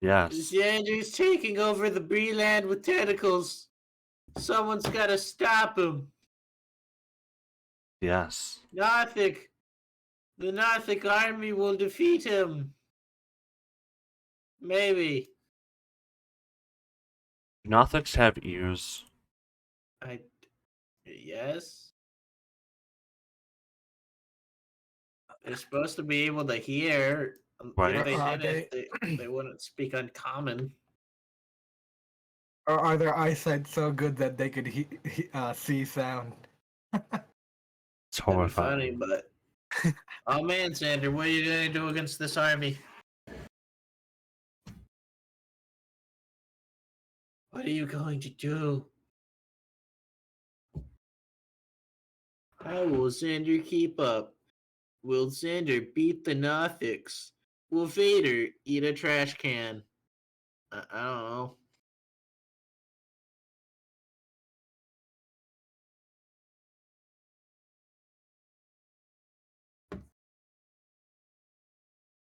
Yes. Xander's taking over the Breland with tentacles. Someone's gotta stop him. Yes. Nothic. The Nothic army will defeat him. Maybe. Nothics have ears. Yes. They're supposed to be able to hear. Right. If they Are didn't, they? they wouldn't speak uncommon. Or are their eyesight so good that they could see sound? It's That'd be funny, horrifying. but oh man, Xander, what are you gonna do against this army? What are you going to do? How will Xander keep up? Will Xander beat the Nothics? Will Vader eat a trash can? I don't know.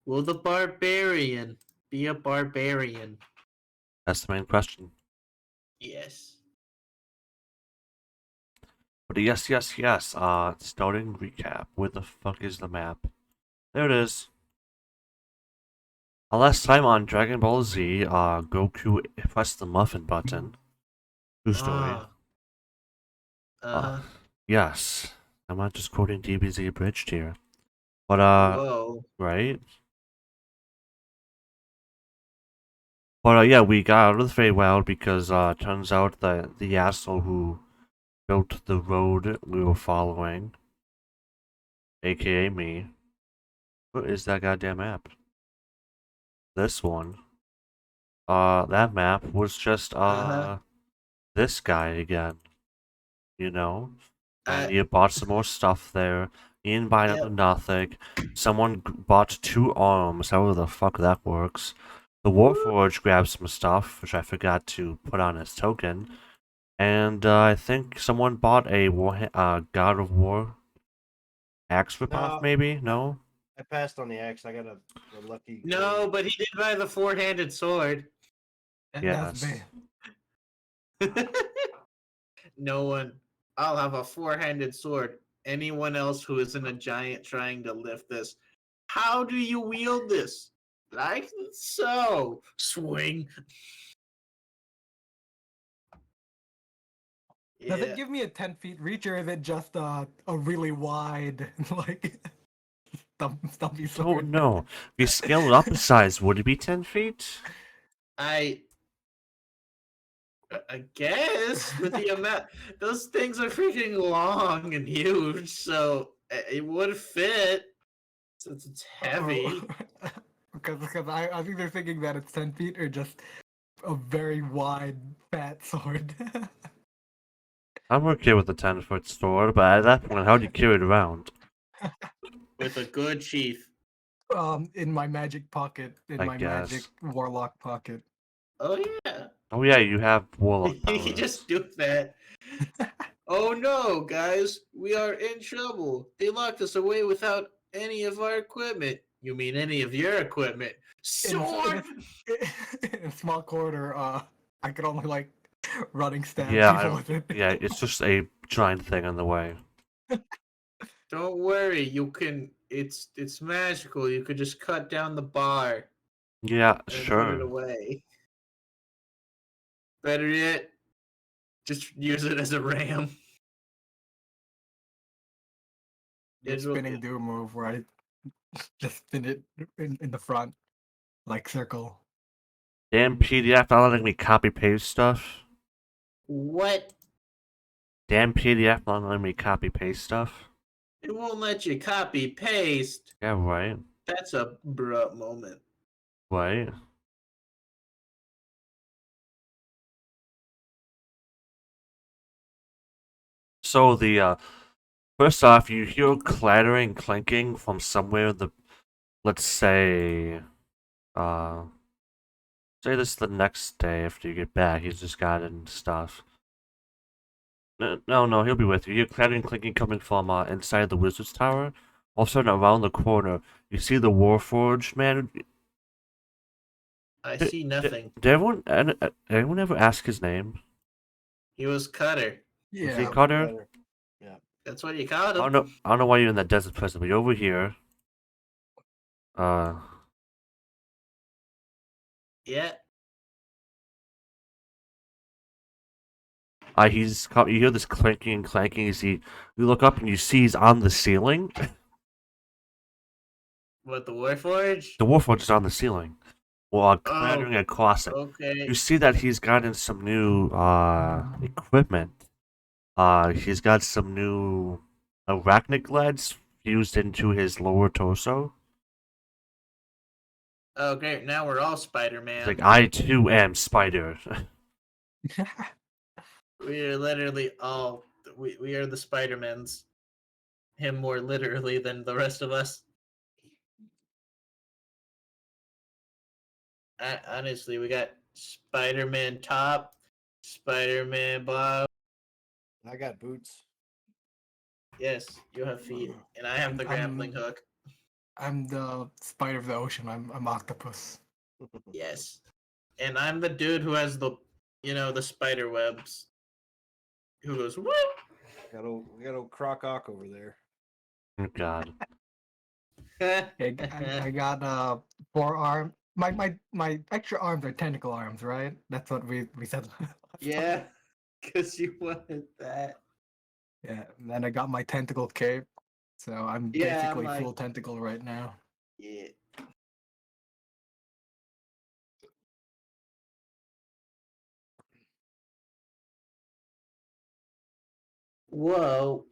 Will the barbarian be a barbarian? That's the main question. Yes. But yes. Starting recap. Where the fuck is the map? There it is. Last time on Dragon Ball Z, Goku pressed the muffin button. True story. Uh-huh. Yes. I'm not just quoting DBZ abridged here. But, Whoa. right? But, yeah, we got out of the Feywild because, turns out that the asshole who built the road we were following, aka me, what is that goddamn map? This one. That map was just, this guy again. You know? And you bought some more stuff there. Ian buying Yep. up nothing. Someone bought 2 arms, however the fuck that works. The Warforge grabbed some stuff, which I forgot to put on his token. And I think someone bought a God of War axe ripoff, maybe? No? I passed on the axe. I got a lucky. No, but he did buy the four-handed sword. That's Yes. big. No one. I'll have a four-handed sword. Anyone else who isn't a giant trying to lift this. How do you wield this? Like so. Swing. Does Yeah. it give me a 10 feet reach, or is it just a really wide, like, stumpy Oh, sword? no. If you scale it up in size, would it be 10 feet? I guess with the amount, those things are freaking long and huge, so it would fit since it's heavy. Because I was either thinking that it's 10 feet or just a very wide, fat sword. I'm okay with the 10-foot sword, but at that point, how do you carry it around? With a good sheath. In my magic pocket, in I my magic guess. warlock pocket. Oh yeah. Oh yeah, you have warlock You powers. just do that. Oh no, guys, we are in trouble. They locked us away without any of our equipment. You mean any of your equipment? Sword. In a small corridor, I could only like running stab Yeah, people with it. yeah, it's just a giant thing in the way. Don't worry, you can. It's magical. You could just cut down the bar Yeah, and put it sure. away. Better yet, just use it as a ram. The spinning do move where I just spin it in the front, like circle. Damn PDF not letting me copy paste stuff. What? Damn PDF not letting me copy paste stuff. It won't let you copy paste. Yeah, right. That's a bruh moment. Right. So the first off, you hear clattering, clinking from somewhere. Let's say, say this is the next day after you get back. He's just gotten stuff. No, he'll be with you. You hear clattering, clinking coming from inside the wizard's tower. All of a sudden, around the corner, you see the Warforged man. I Did- see nothing. Did anyone ever ask his name? He was Cutter. Was he Yeah. Cutter? Better. Yeah. That's what you called I him. don't know why you're in that desert prison, but you're over here. Uh, Yeah. you hear this clanking and clanking. You look up and you see he's on the ceiling. What, the Warforge? The Warforge is on the ceiling, while Oh, clattering across it. okay. You see that he's gotten some new equipment. He's got some new arachnoglyphs fused into his lower torso. Oh, great. Now we're all He's Spider-Man. like, I too am Spider. We are literally all... We are the Spider-Mans. Him more literally than the rest of us. Honestly, we got Spider-Man top, Spider-Man bottom. I got boots. Yes, you have feet, and I have the grappling hook. I'm the spider of the ocean. I'm octopus. Yes, and I'm the dude who has the spider webs. Who goes whoop? We got old Croc Ock over there. Oh God. I got 4 arm. My extra arms are tentacle arms, right? That's what we said. Yeah, because you wanted that. Yeah. And then I got my tentacle cape. So I'm Yeah, basically my- full tentacle right now. Yeah. Whoa.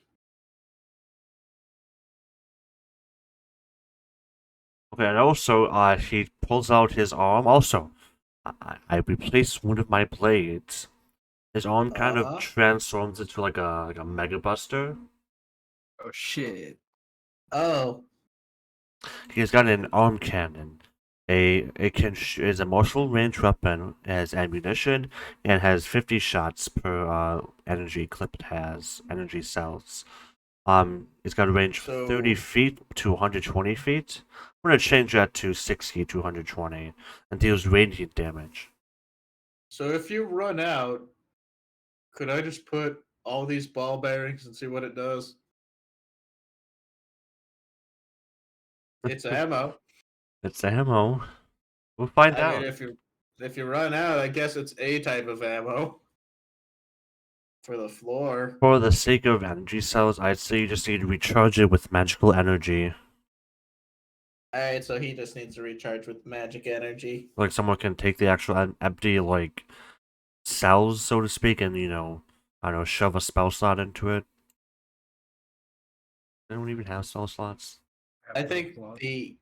Okay, and also, he pulls out his arm. Also, I replaced one of my blades. His arm kind of Uh-huh. transforms into like a Mega Buster. Oh shit. Oh. He's got an arm cannon. Is a martial range weapon, has ammunition, and has 50 shots per energy clip it has, energy cells. It's got a range from 30 So- feet to 120 feet. I'm gonna change that to 60 to 120 and deals radiant damage. So if you run out, could I just put all these ball bearings and see what it does? It's ammo. It's ammo. We'll find I out. mean, if you run out, I guess it's a type of ammo for the floor. For the sake of energy cells, I'd say you just need to recharge it with magical energy. All right, so he just needs to recharge with magic energy. Like someone can take the actual empty like cells, so to speak, and I don't know, shove a spell slot into it. They don't even have spell slots. I think the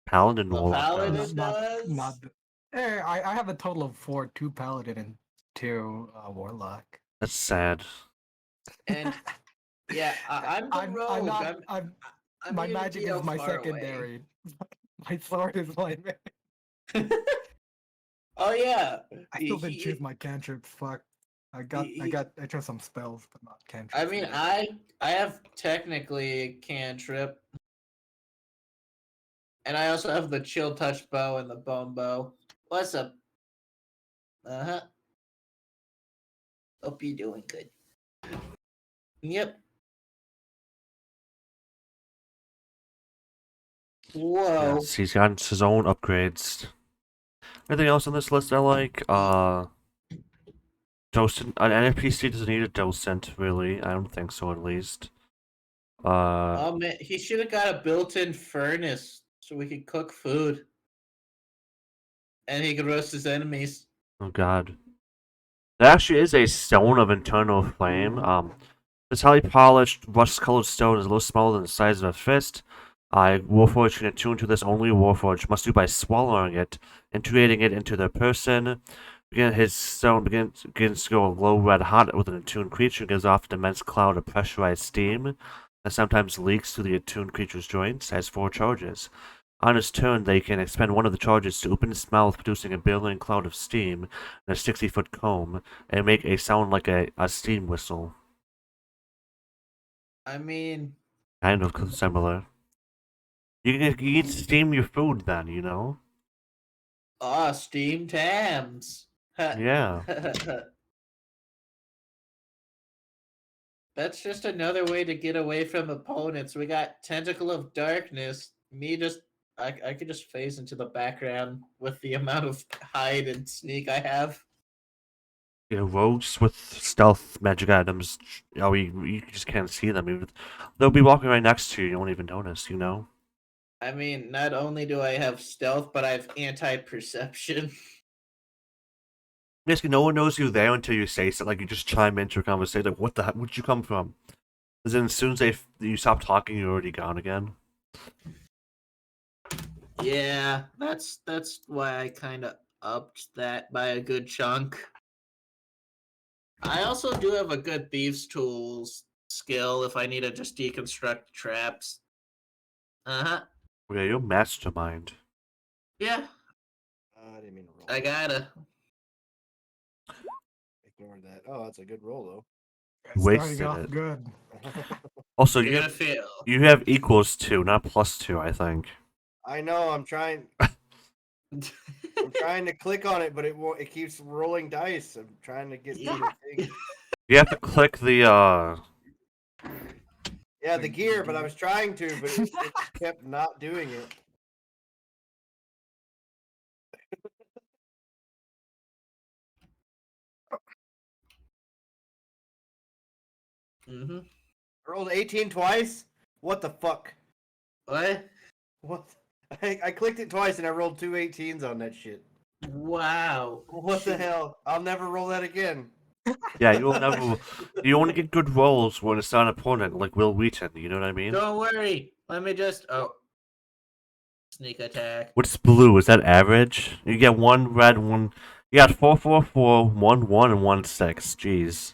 Paladin The Warlock Paladin does. does? Not I have a total of 4, 2 paladin and 2 warlock. That's sad. and yeah, I'm the rogue. I'm not. I'm my gonna magic be is out my far away. secondary. My sword is my main. Oh yeah, I still didn't choose my cantrips. Fuck. I chose some spells, but not cantrips. I mean, I have technically a cantrip, and I also have the chill touch bow and the bone bow. What's up? Uh-huh. Hope you're doing good. Yep. Whoa. Yes, he's got his own upgrades. Anything else on this list I like? Docent. An NPC doesn't need a docent, really. I don't think so, at least. Oh man, he should have got a built-in furnace so we could cook food, and he could roast his enemies. Oh god. There actually is a stone of internal flame. This highly polished, rust-colored stone is a little smaller than the size of a fist. Warforge can attune to this only Warforge must do by swallowing it, integrating it into their person. His stone begins to go glow red hot with an attuned creature, and gives off an immense cloud of pressurized steam that sometimes leaks through the attuned creature's joints. Has 4 charges. On his turn, they can expend one of the charges to open its mouth, producing a billowing cloud of steam and a 60-foot comb, and make a sound like a steam whistle. I mean, Kind of similar. You can steam your food then, Ah, steam tams. Yeah. That's just another way to get away from opponents. We got Tentacle of Darkness. I could just phase into the background with the amount of hide and sneak I have. Yeah, rogues with stealth magic items. Oh, you just can't see them. They'll be walking right next to you. You won't even notice. You know. I mean, not only do I have stealth, but I have anti-perception. Basically, no one knows you're there until you say something. Like you just chime into a conversation. Like, what the heck? Where'd you come from? And then as soon as you stop talking, you're already gone again. Yeah, that's why I kind of upped that by a good chunk. I also do have a good thieves tools skill if I need to just deconstruct traps. Uh-huh. Yeah, you're mastermind. Yeah, I didn't mean to roll. I gotta. Ignore that. Oh, that's a good roll Wasted Starting off it. good. though. Also, You're gonna fail. you have equals 2, not +2. I think. I know. I'm trying. I'm trying to click on it, but it keeps rolling dice. I'm trying to get to the thing. You have to click the Yeah, the gear, but I was trying to, but it kept not doing it. Mm-hmm. I rolled 18 twice. What the fuck? What? What? I clicked it twice and I rolled 2 18s on that shit. Wow. What the hell? I'll never roll that again. Yeah, you'll never. You only get good rolls when it's not an opponent like Will Wheaton. You know what I mean? Don't worry. Let me just. Oh. Sneak attack. What's blue? Is that average? You get 1 red, 1. You got 4, 4, 4, 1, 1, and 1, 6. Jeez.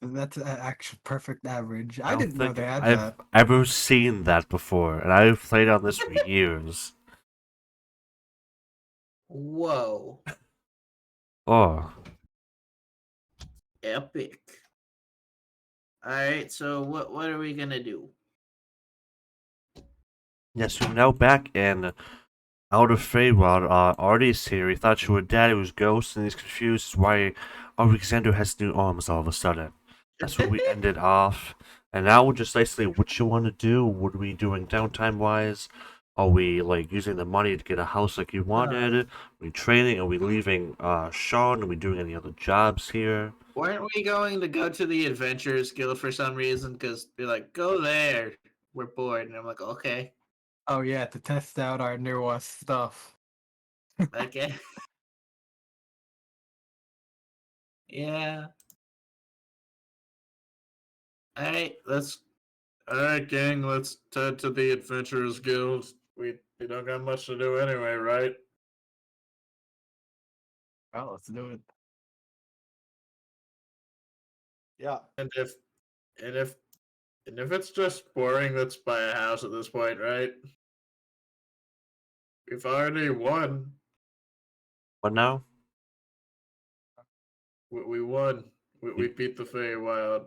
That's an actual perfect average. I don't didn't know think they had I've that. ever seen that before, and I've played on this for years. Whoa. Oh. Epic. Alright, so what are we gonna do? Yes, we're now back in Out of Feywild. Artie's here. He thought you were dead. It was Ghost, and he's confused why Alexander has new arms all of a sudden. That's where we ended off. And now we're just basically what you want to do. What are we doing downtime wise? Are we like using the money to get a house like you wanted? Are we training? Are we leaving Sean? Are we doing any other jobs here? Weren't we going to go to the Adventurous Guild for some reason? Because they're like, go there. We're bored. And I'm like, okay. Oh yeah, to test out our new stuff. Okay. Yeah. Alright, Alright, gang, let's head to the Adventurers Guild. We don't got much to do anyway, right? Well, let's do it. Yeah. And if it's just boring, let's buy a house at this point, right? We've already won. What now? We won. We beat the Feywild.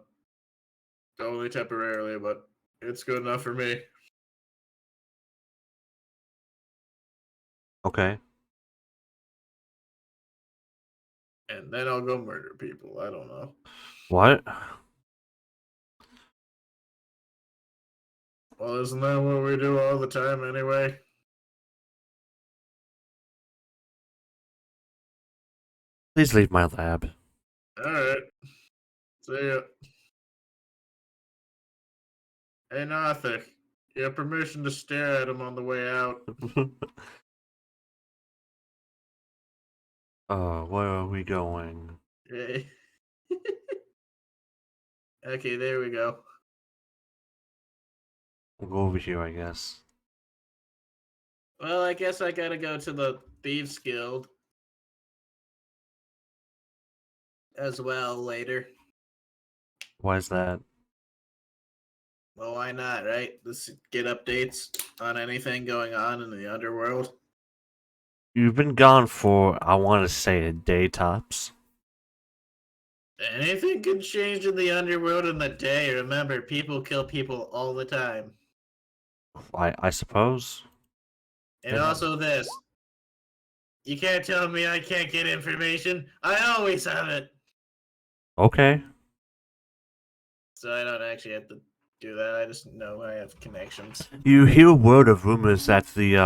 Only temporarily, but it's good enough for me. Okay. And then I'll go murder people. I don't know. What? Well, isn't that what we do all the time anyway? Please leave my lab. Alright. See ya. Hey, Nothic. You have permission to stare at him on the way out. Where are we going? Okay. Okay, there we go. We'll go over here, I guess. Well, I guess I gotta go to the Thieves Guild as well later. Why is that? Well, why not, right? Let's get updates on anything going on in the underworld. You've been gone for, I want to say, a day tops. Anything can change in the underworld in a day. Remember, people kill people all the time. I suppose. And Yeah. also this. You can't tell me I can't get information. I always have it. Okay. So I don't actually have to do that. I just know I have connections. You hear word of rumors that the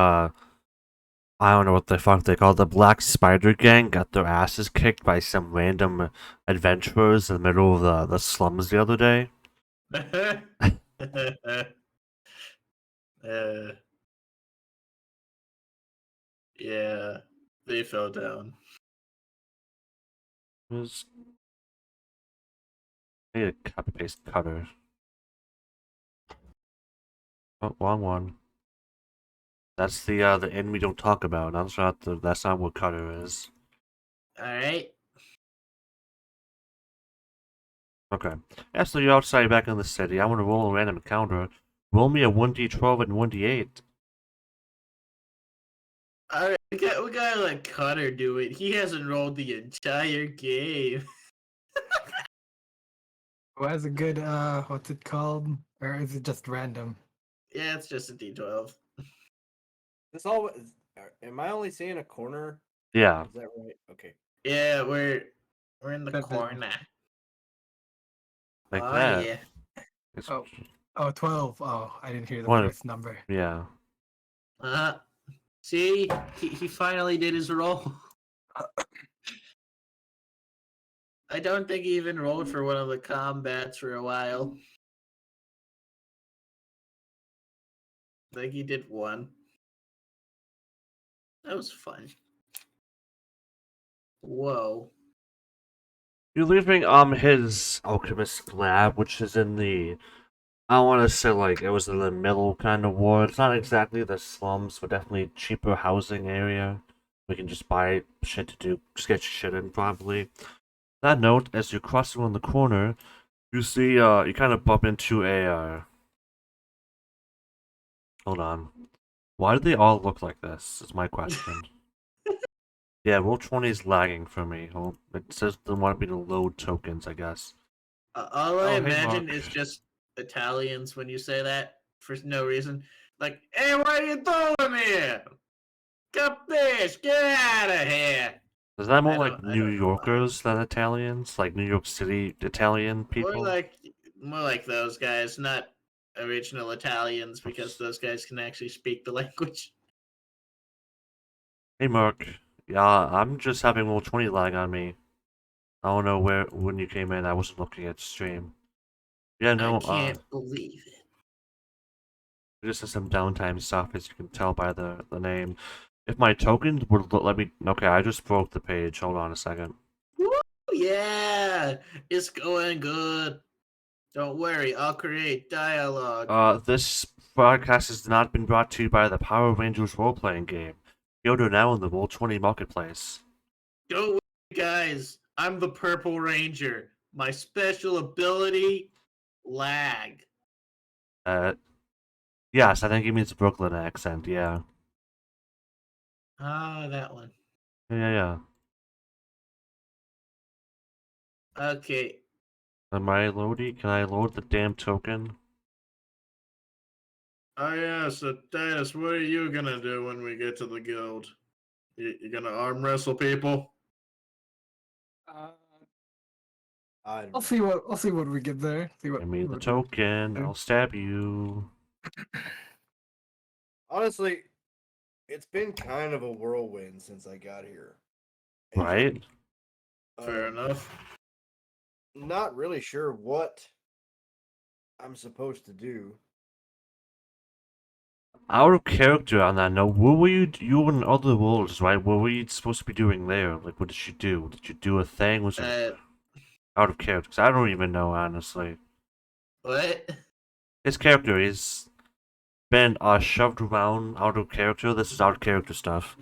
I don't know what the fuck they call it, the Black Spider Gang got their asses kicked by some random adventurers in the middle of the slums the other day. uh, yeah, they fell down. Just I need a copy paste cutter. Oh, wrong one. That's the end we don't talk about. That's not what cutter is. All right. Okay. Yeah, so you're outside back in the city. I want to roll a random encounter. Roll me a 1d12 and 1d8. All right, we gotta let Cutter do it. He hasn't rolled the entire game. Who has a good what's it called? Or is it just random? Yeah, it's just a D12. This all. Am I only seeing a corner? Yeah. Is that right? Okay. Yeah, we're in the But corner. Like Oh that. yeah. It's, Oh, 12. Oh, I didn't hear the One- first number. yeah. See, he finally did his roll. I don't think he even rolled for one of the combats for a while. I think he did one. That was fun. Whoa. You're leaving his alchemist lab, which is in the I want to say like it was in the middle kind of ward. It's not exactly the slums, but definitely cheaper housing area. We can just buy shit to do, just get shit in probably. That note, as you're crossing on the corner, you see you kind of bump into a hold on. Why do they all look like this? Is my question. Yeah, roll 20 is lagging for me. It says they want me to load tokens, I guess. All I Oh, hey, imagine Mark. is just Italians when you say that for no reason. Like, hey, what are you doing here? Cut this! Get out of here! Is that more I like don't New know why. Yorkers than Italians? Like New York City Italian More people? like those guys, not original Italians, because those guys can actually speak the language. Hey Mark. Yeah, I'm just having roll 20 lag on me. I don't know when you came in, I wasn't looking at stream. Yeah, I no, can't believe it. just some downtime stuff as you can tell by the name. If my tokens would let me okay, I just broke the page. Hold on a second. Woo! Yeah, it's going good. Don't worry, I'll create dialogue. This broadcast has not been brought to you by the Power Rangers role-playing game. Yoda now in the Roll20 marketplace. Don't worry, guys. I'm the Purple Ranger. My special ability, lag. Yes, I think he means Brooklyn accent, yeah. Ah, that one. Yeah. Okay. Am I loading? Can I load the damn token? Oh yeah, so Titus, what are you gonna do when we get to the guild? You gonna arm wrestle people? I'll see what we get there. See what. Give me the what- token, I'll stab you. Honestly, it's been kind of a whirlwind since I got here. Right? Fair enough. Not really sure what I'm supposed to do. Out of character on that note, what were you in other worlds, right? What were you supposed to be doing there? Like, what did you do? Did you do a thing? Was it out of character? 'Cause I don't even know, honestly. What? His character is been shoved around out of character. This is out of character stuff.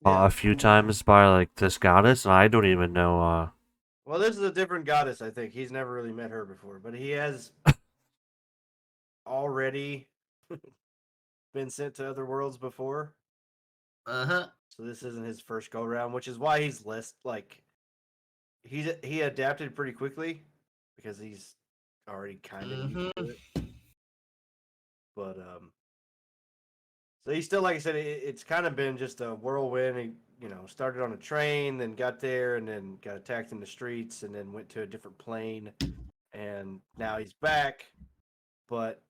A few times by like this goddess, and I don't even know. Well, this is a different goddess, I think. He's never really met her before, but he has already been sent to other worlds before. Uh-huh. So this isn't his first go round, which is why he's less like he adapted pretty quickly because he's already kind of used to it. But so he's still, like I said, it's kind of been just a whirlwind. started on a train, then got there, and then got attacked in the streets, and then went to a different plane, and now he's back. But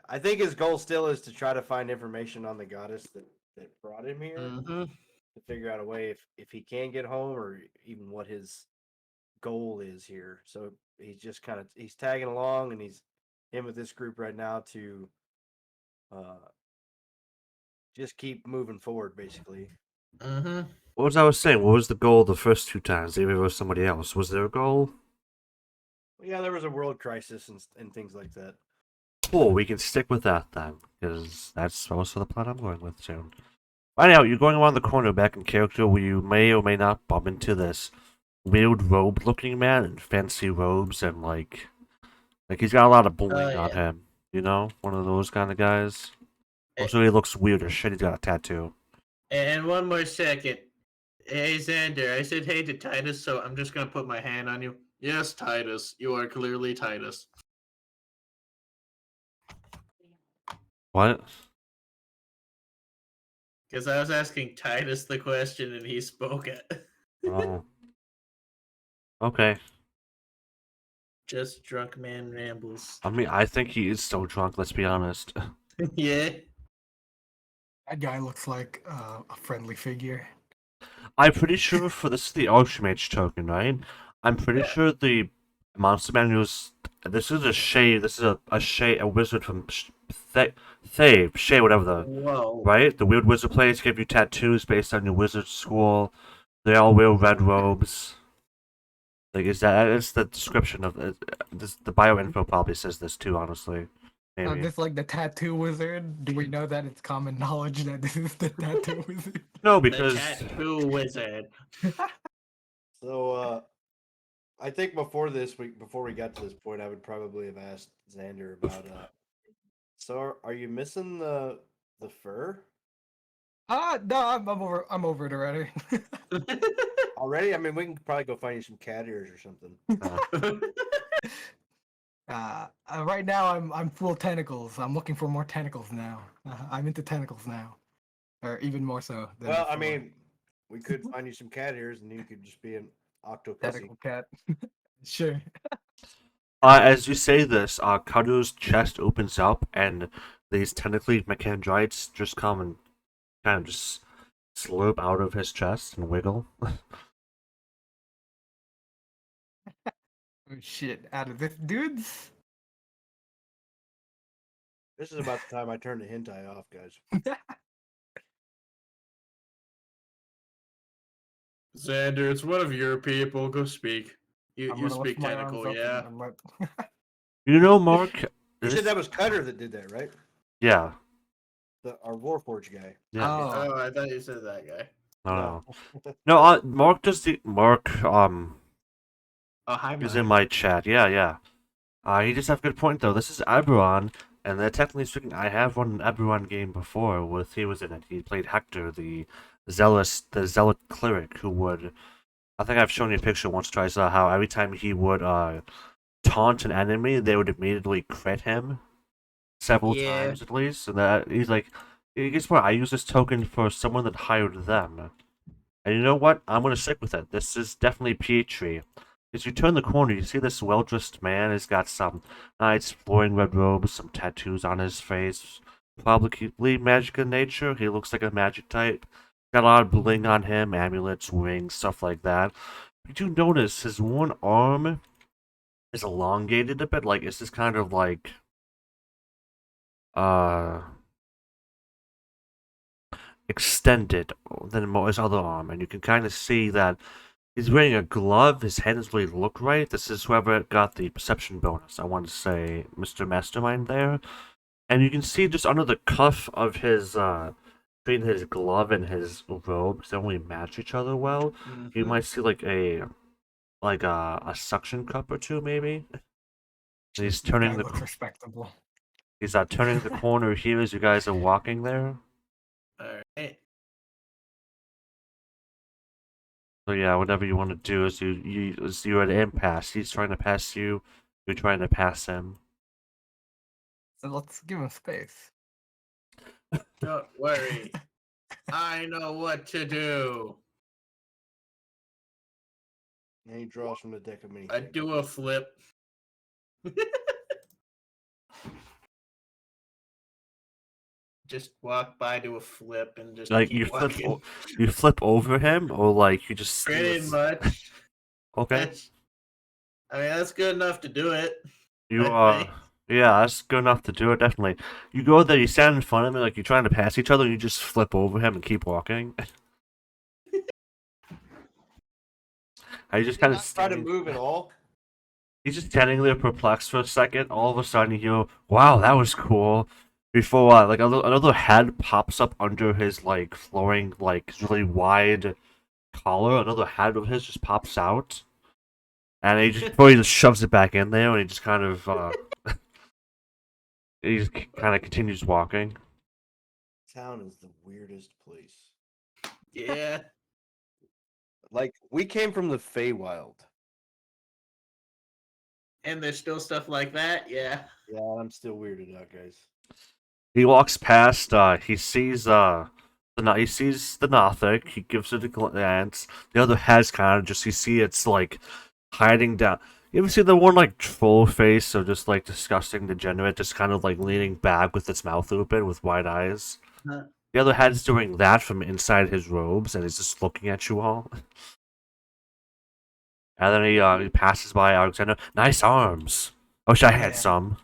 I think his goal still is to try to find information on the goddess that brought him here, Mm-hmm. to figure out a way if he can get home, or even what his goal is here. So he's just he's tagging along, and he's in with this group right now to just keep moving forward, basically. Mm-hmm. What was I was saying? What was the goal the first 2 times? Maybe it was somebody else. Was there a goal? Well, yeah, there was a world crisis and things like that. Cool, we can stick with that then, because that's also the plan I'm going with soon. Anyhow, you're going around the corner back in character where you may or may not bump into this weird robe-looking man in fancy robes and like he's got a lot of bling on him. You know, one of those kind of guys. Also, he looks weird as shit. He's got a tattoo. And one more second. Hey, Xander, I said hey to Titus, so I'm just going to put my hand on you. Yes, Titus. You are clearly Titus. What? Because I was asking Titus the question and he spoke it. Oh. Okay. Just drunk man rambles. I mean, I think he is so drunk, let's be honest. Yeah. That guy looks like a friendly figure. I'm pretty sure for this is the Archmage token, right? I'm pretty sure the Monster Manual's... This is a Shay, this is a wizard from Fae, Shay, whatever the... Whoa. Right? The weird wizard players give you tattoos based on your wizard school. They all wear red robes. Like, it's the description of this. The bio info probably says this too, honestly. Maybe. This like the tattoo wizard. Do we know that it's common knowledge that this is the tattoo wizard? No, The because tattoo wizard. So I think before we got to this point, I would probably have asked Xander about so are you missing the fur? No, I'm over it already. Already? I mean, we can probably go find you some cat ears or something. Right now I'm full tentacles. I'm looking for more tentacles now. I'm into tentacles now, or even more so. Than Well, I before. mean, we could find you some cat ears, and you could just be an octopussy. Tentacle cat. Sure. as you say this, Karu's chest opens up, and these tentacly mechandrites just come and kind of just slurp out of his chest and wiggle. Oh shit! Out of this dude's. This is about the time I turn the hentai off, guys. Xander, it's one of your people. Go speak. You gonna speak lift my arms tentacle, up yeah. and I'm You know, Mark? You said that was Cutter that did that, right? Yeah. Our Warforge guy. Yeah. Oh, I thought you said that guy. No. No, Mark does the... Mark, Oh, hi, is Mark. in my chat. Yeah. He just have a good point, though. This is Eberron, and technically speaking, I have run an Eberron game before with he was in it. He played Hector, the zealot cleric, who would... I think I've shown you a picture once or twice how every time he would taunt an enemy, they would immediately crit him several times at least. And that he's like, guess what? I use this token for someone that hired them. And you know what? I'm gonna stick with it. This is definitely Pietri. As you turn the corner, you see this well-dressed man. He's got some nice flowing red robes, some tattoos on his face. Probably magic in nature. He looks like a magic type. Got a lot of bling on him, amulets, rings, stuff like that. You do notice his one arm is elongated a bit. Like, it's just kind of like extended than his other arm, and you can kind of see that he's wearing a glove. His hands really look right. This is whoever got the perception bonus. I want to say Mr. Mastermind there. And you can see just under the cuff of his, between his glove and his robe, they don't really match each other well. You might see like a suction cup or two, maybe. And he's turning looks respectable. He's turning the corner here as you guys are walking there. Alright. So yeah, whatever you want to do is you're at an impasse. He's trying to pass you. You're trying to pass him. So let's give him space. Don't worry. I know what to do. And he draws from the deck of many I things. do a flip. Just walk by to a flip and just Like keep walking. you flip over him, or like you just Pretty much. Okay. I mean, that's good enough to do it. You I think. yeah, that's good enough to do it. Definitely. You go there, you stand in front of him, like you're trying to pass each other, and you just flip over him and keep walking. I just kind of Try to move at all. He's just standing there perplexed for a second. All of a sudden, you hear, "Wow, that was cool." Before like another head pops up under his like flowing like really wide collar. Another head of his just pops out, and before he just shoves it back in there, and he just kind of he just kind of continues walking. Town is the weirdest place. Yeah. Like, we came from the Feywild. And there's still stuff like that. Yeah. Yeah, I'm still weirded out, guys. He walks past. He sees he sees the Nothic. He gives it a glance. The other head's kind of just you see it's like hiding down. You ever see the one like troll face or just like disgusting degenerate, just kind of like leaning back with its mouth open with wide eyes? Huh. The other head's doing that from inside his robes, and he's just looking at you all. And then he passes by Alexander. Nice arms. I wish I had Yeah. some.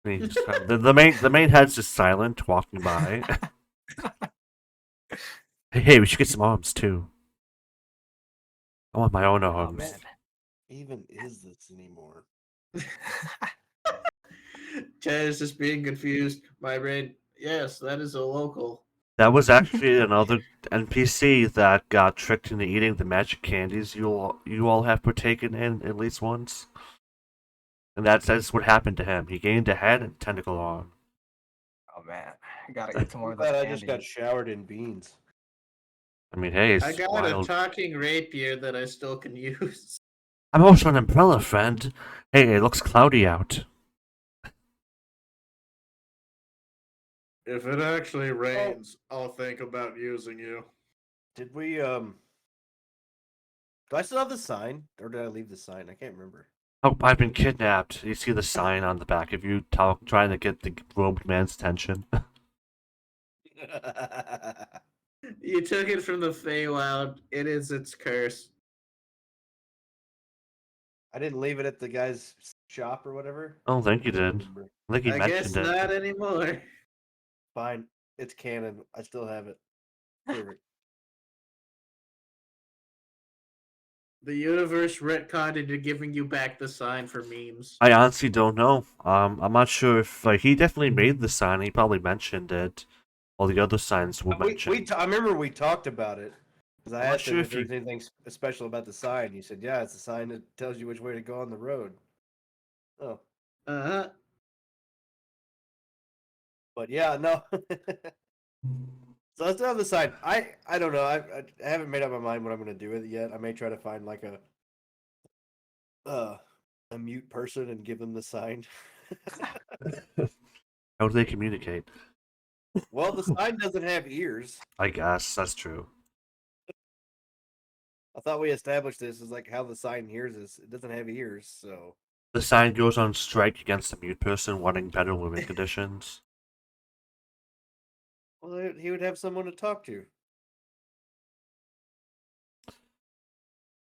And he just the main head's just silent, walking by. Hey, we should get some arms too. I want my own Oh arms. man. Even is this anymore? Chad is just being confused. My brain. Yes, that is a local. That was actually another NPC that got tricked into eating the magic candies you all have partaken in at least once. And that's what happened to him. He gained a head and tentacle arm. Oh man. I gotta eat some more I'm of that glad I candy. just got showered in beans. I mean, hey, I it's got wild. a talking rapier that I still can use. I'm also an umbrella, friend. Hey, it looks cloudy out. If it actually rains, I'll think about using you. Did we, do I still have the sign? Or did I leave the sign? I can't remember. Oh, I've been kidnapped. You see the sign on the back of you trying to get the robed man's attention. You took it from the Feywild. It is its curse. I didn't leave it at the guy's shop or whatever. I don't think you did. Remember. I think he I guess mentioned it. not anymore. Fine. It's canon. I still have it. Perfect. The universe retconned into giving you back the sign for memes. I honestly don't know. I'm not sure if he definitely made the sign. He probably mentioned it. All the other signs were mentioned. I remember we talked about it. Because I I'm not asked him sure if if you- there's anything special about the sign. You said, yeah, it's a sign that tells you which way to go on the road. Oh. Uh-huh. But yeah, no. So I still have the sign. I don't know. I haven't made up my mind what I'm going to do with it yet. I may try to find like a mute person and give them the sign. How do they communicate? Well, the sign doesn't have ears. I guess that's true. I thought we established this is like how the sign hears us. It doesn't have ears, so The sign goes on strike against a mute person wanting better living conditions. well, he would have someone to talk to.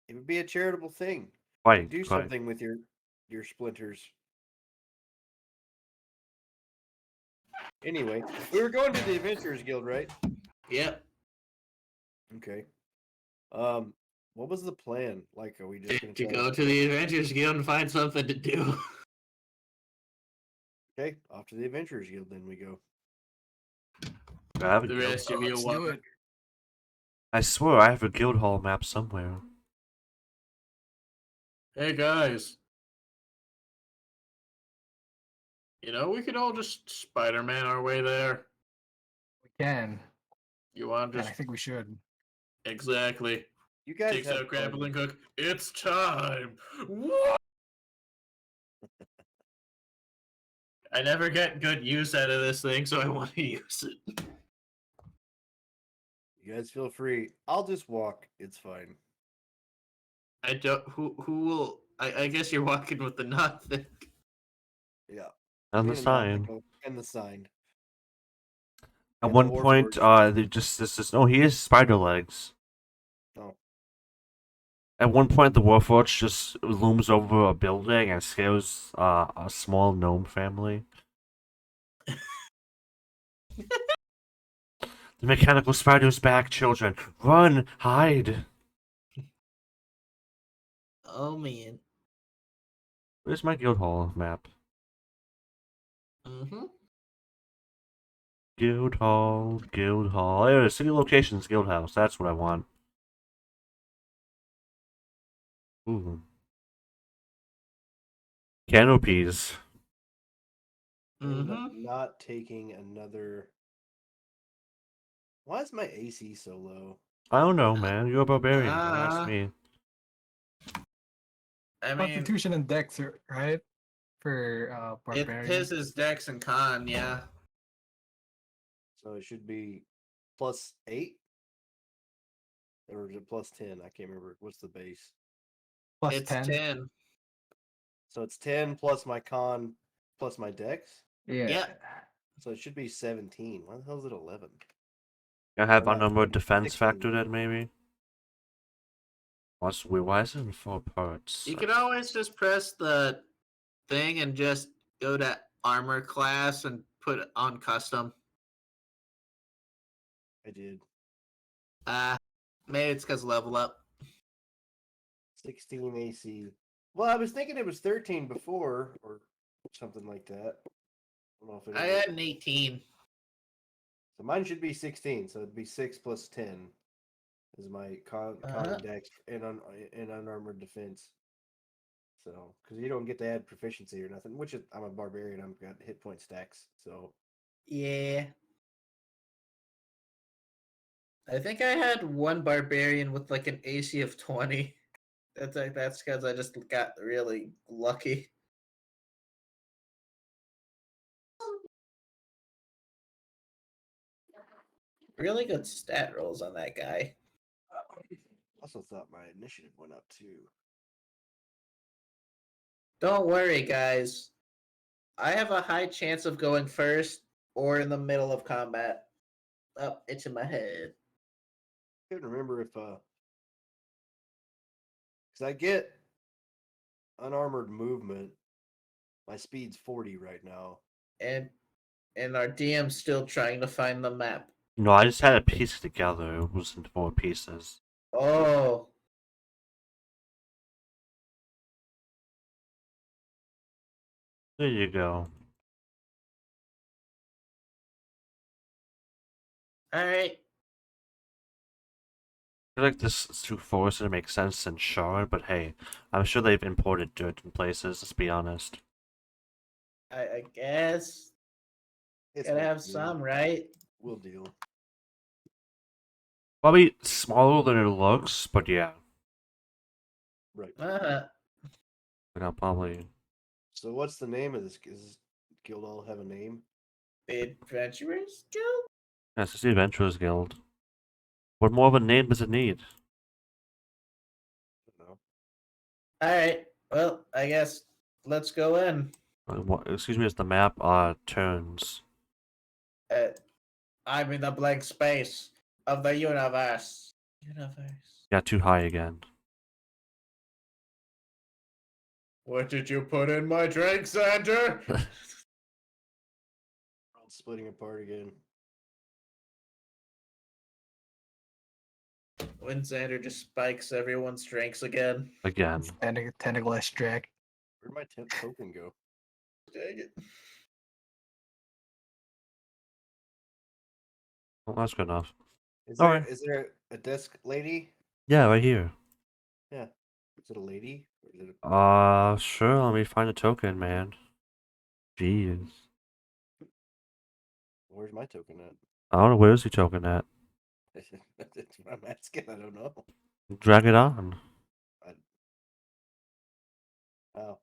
It would be a charitable thing. Quite, Do quite. something with your splinters. Anyway, we were going to the Adventurers Guild, right? Yep. Okay. What was the plan? Like, are we just gonna To try go to the Adventures Guild and find something to do. Okay, off to the Adventurers Guild. Then we go. I have a The guild. rest of you Let's walk. do it. I swear I have a guild hall map somewhere. Hey guys. You know, we could all just Spider-Man our way there. We can. You want And just I think we should. exactly. You guys Takes have out fun. grappling hook. It's time. What? I never get good use out of this thing, so I want to use it. You guys feel free. I'll just walk. It's fine. I don't. Who will? I guess you're walking with the nothing. Yeah. And the Me and Nothing sign. go- And the sign. At And the one point, Warforge. they just this is he has spider legs. Oh. At one point, the Warforge just looms over a building and scares a small gnome family. The mechanical spider's back, children. Run, hide. Oh man. Where's my guild hall map? Mm-hmm. Guild hall, guild hall. There it is. City locations, guild house. That's what I want. Ooh. Canopies. I ended up Mm-hmm. not taking another. Why is my AC so low? I don't know, man. You're a barbarian. Don't ask Uh, me. I mean, Constitution and Dex, right? For it barbarian. his is Dex and Con, yeah. So it should be +8? Or is it +10? I can't remember. What's the base? Plus It's 10. 10. So it's 10 plus my con plus my dex. Yeah. Yeah. So it should be 17. Why the hell is it 11? I have Or not, unnumbered defense 16. factored in, maybe. What's weird? Why is it in 4 parts? You can always just press the thing and just go to armor class and put on custom. I did. Maybe it's because level up. 16 AC. Well, I was thinking it was 13 before or something like that. I don't know if it I is. had an 18. So mine should be 16. So it'd be 6 plus 10 is my con and dex and unarmored defense. So, because you don't get to add proficiency or nothing, which is, I'm a barbarian. I've got hit point stacks. So, Yeah. I think I had one barbarian with like an AC of 20. That's because I just got really lucky. Really good stat rolls on that guy. also thought my initiative went up too. Don't worry, guys. I have a high chance of going first or in the middle of combat. Oh, it's in my head. I can't remember if because I get unarmored movement. My speed's 40 right now. And our DM's still trying to find the map. No, I just had to piece it together. It was in 4 pieces. Oh. There you go. Alright. I feel like this is too forced to make sense in Shard, but hey, I'm sure they've imported dirt in places, let's be honest. I guess. It's Gotta no have deal. some, right? We'll deal. Probably smaller than it looks, but yeah. Right. But I'll probably... So what's the name of this? Does this guild all have a name? The Adventurous Guild? Yes, it's the Adventurers Guild. What more of a name does it need? I don't know. Alright. Well, I guess let's go in. Excuse me, as the map turns. I'm in the blank space of the universe. Got too high again. What did you put in my drink, Xander? World's splitting apart again. When Xander just spikes everyone's drinks again. Again. Tentacle extract. Where'd my token go? Dang it. Well, that's good enough. Is All there right. is there a desk lady? Yeah, right here. Yeah. Is it a lady? Or is it Sure, let me find a token, man. Jeez. Where's my token at? I don't know, where's your token at? That's what I'm asking. I don't know. Drag it on. Oh.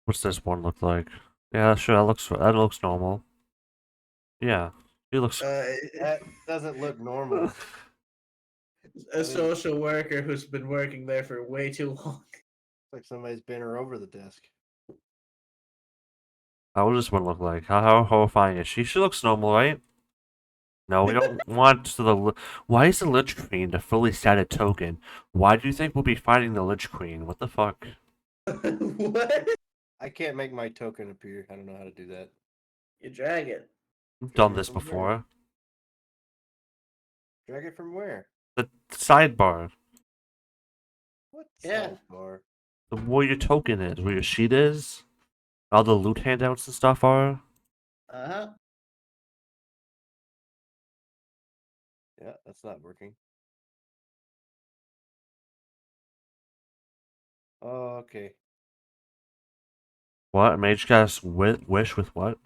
What's this one look like? Yeah, sure. That looks normal. Yeah, he looks. That doesn't look normal. A social worker who's been working there for way too long. Like somebody's bent her over the desk. How does this one look like? How horrifying is she? She looks normal, right? No, we don't want the. Why is the Lich Queen a fully stated token? Why do you think we'll be fighting the Lich Queen? What the fuck? What? I can't make my token appear. I don't know how to do that. You drag it. We've done Drag it this from where? before. Drag it from where? The sidebar. What Yeah. sidebar? Where your token is, where your sheet is, all the loot handouts and stuff are. Uh-huh. Yeah, that's not working. Oh, okay. What? Mage cast wish with what?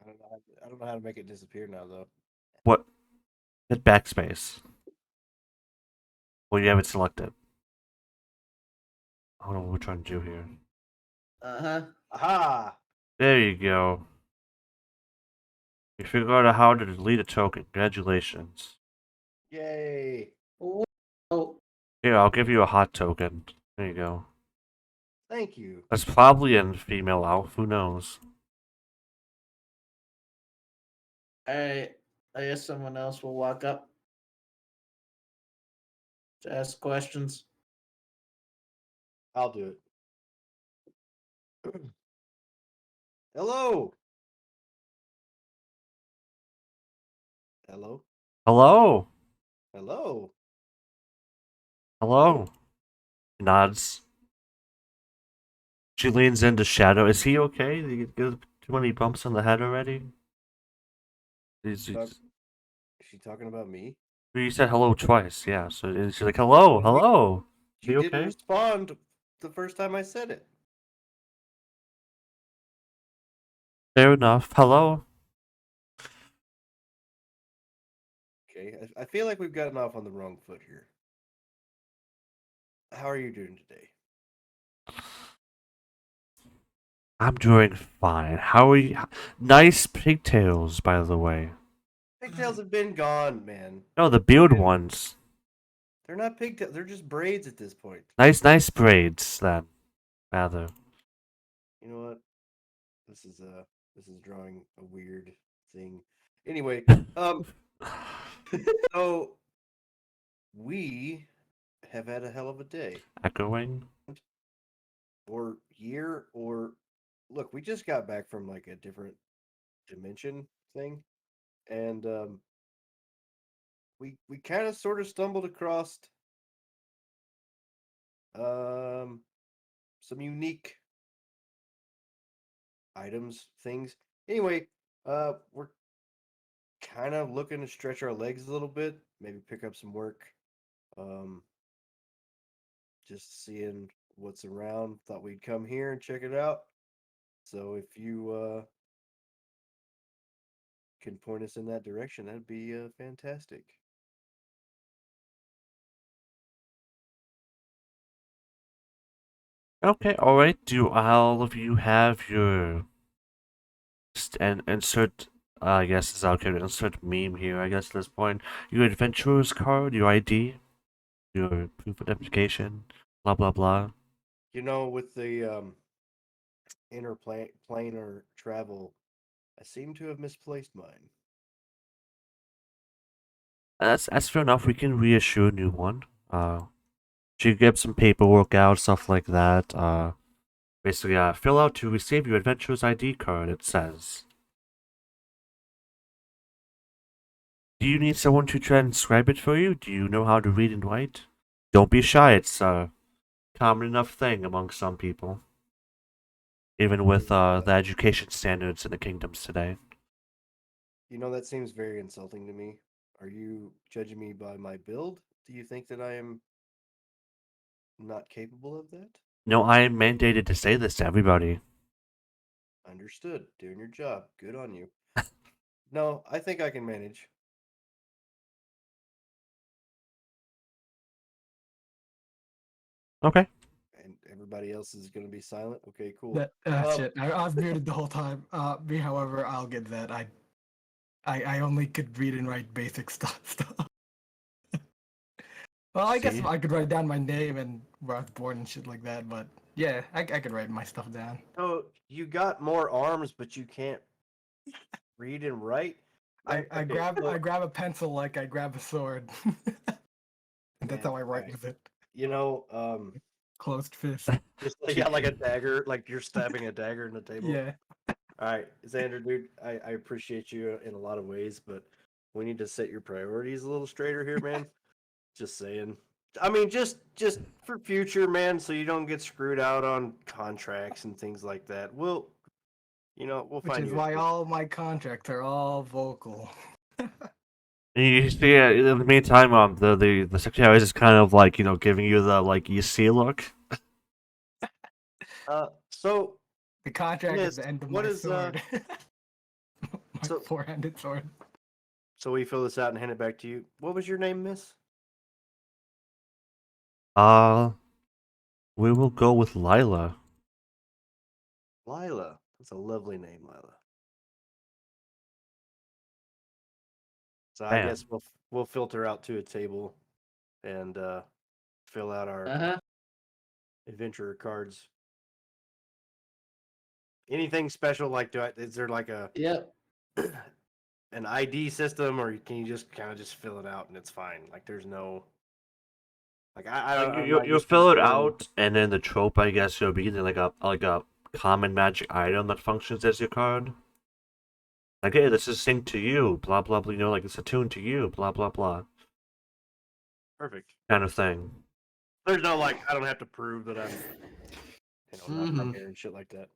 I don't know how to make it disappear now though. What? Hit backspace. Well, you have it selected. I don't know what we're trying to do here. Uh-huh. Aha! There you go. You figured out how to delete a token. Congratulations. Yay! Oh, Here, I'll give you a hot token. There you go. Thank you. That's probably in female elf. Who knows? alright. I guess someone else will walk up to ask questions. I'll do it. Hello. Hello. Hello. Hello. Hello. Nods. She leans into Shadow. Is he okay? Did he get too many bumps on the head already? He's, Talk- Is she talking about me? you said hello twice, yeah. So she's like, hello, hello. You You didn't okay? respond the first time I said it. Fair enough. Hello. Okay. I feel like we've gotten off on the wrong foot here. How are you doing today? I'm doing fine. How are you? Nice pigtails, by the way. Pigtails have been gone, man. No, the beard ones. They're not pigtails. They're just braids at this point. Nice braids, then. Rather. You know what? This is drawing a weird thing. Anyway, so we have had a hell of a day Echoing. or year or look, we just got back from like a different dimension thing, and we kind of sort of stumbled across some unique items, things. Anyway, we're kind of looking to stretch our legs a little bit, maybe pick up some work. Just seeing what's around. Thought we'd come here and check it out. So if you can point us in that direction, that'd be fantastic. Okay, alright. Do all of you have your and insert I guess it's okay to insert meme here, I guess at this point. Your adventurous card, your ID, your proof of identification, blah blah blah. You know, with the interplanar travel, I seem to have misplaced mine. That's fair enough. We can reissue a new one. You get some paperwork out, stuff like that. Basically, fill out to receive your adventurous ID card. It says. Do you need someone to transcribe it for you? Do you know how to read and write? Don't be shy. It's a common enough thing among some people, even with the education standards in the kingdoms today. You know, that seems very insulting to me. Are you judging me by my build? Do you think that I am not capable of that? No, I am mandated to say this to everybody. Understood. Doing your job. Good on you. No, I think I can manage. Okay. And everybody else is going to be silent. Okay, cool. That's it. I've muted the whole time. Me, however, I'll get that. I only could read and write basic stuff. Well, I guess See? I could write down my name and where I was born and shit like that. But yeah, I could write my stuff down. Oh, you got more arms, but you can't read and write. I Okay, grab so, I grab a pencil like I grab a sword. And that's how I write with it. you know, Closed fist. just yeah, like a dagger, like you're stabbing a dagger in the table. Yeah. All right, Xander, dude, I appreciate you in a lot of ways, but we need to set your priorities a little straighter here, man. Just saying. I mean, just for future, man, so you don't get screwed out on contracts and things like that. We'll Which find is you. why all my contracts are all vocal. And you see, in the meantime, the secretary is kind of like, giving you the, like, you see look. So The contract Miss, is the end of what my is, sword. My so- four-handed sword. so we fill this out and hand it back to you. What was your name, Miss? We will go with Lila. Lila. That's a lovely name, Lila. So I Damn. guess we'll filter out to a table and fill out our Uh-huh. adventurer cards. Anything special? Like, is there like a Yep. an ID system, or can you just kind of just fill it out and it's fine? Like, there's no like I'm not You used to fill it scrolling. out, and then the trope, I guess, will be like a common magic item that functions as your card. Like, hey, this is synced to you, blah blah blah. Like it's attuned to you, blah blah blah, Perfect. kind of thing. There's no like I don't have to prove that I'm not from Mhm. here and shit like that.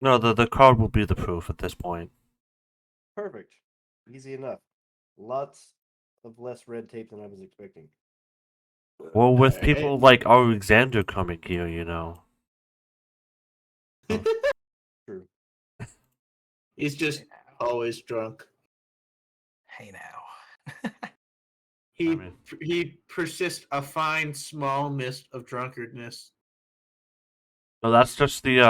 No, the card will be the proof at this point. Perfect. Easy enough. Lots of less red tape than I was expecting. Well, with Alright. people like Alexander coming here, True. He's just always drunk. Hey now. He I mean- he persists a fine small mist of drunkardness. No, that's just the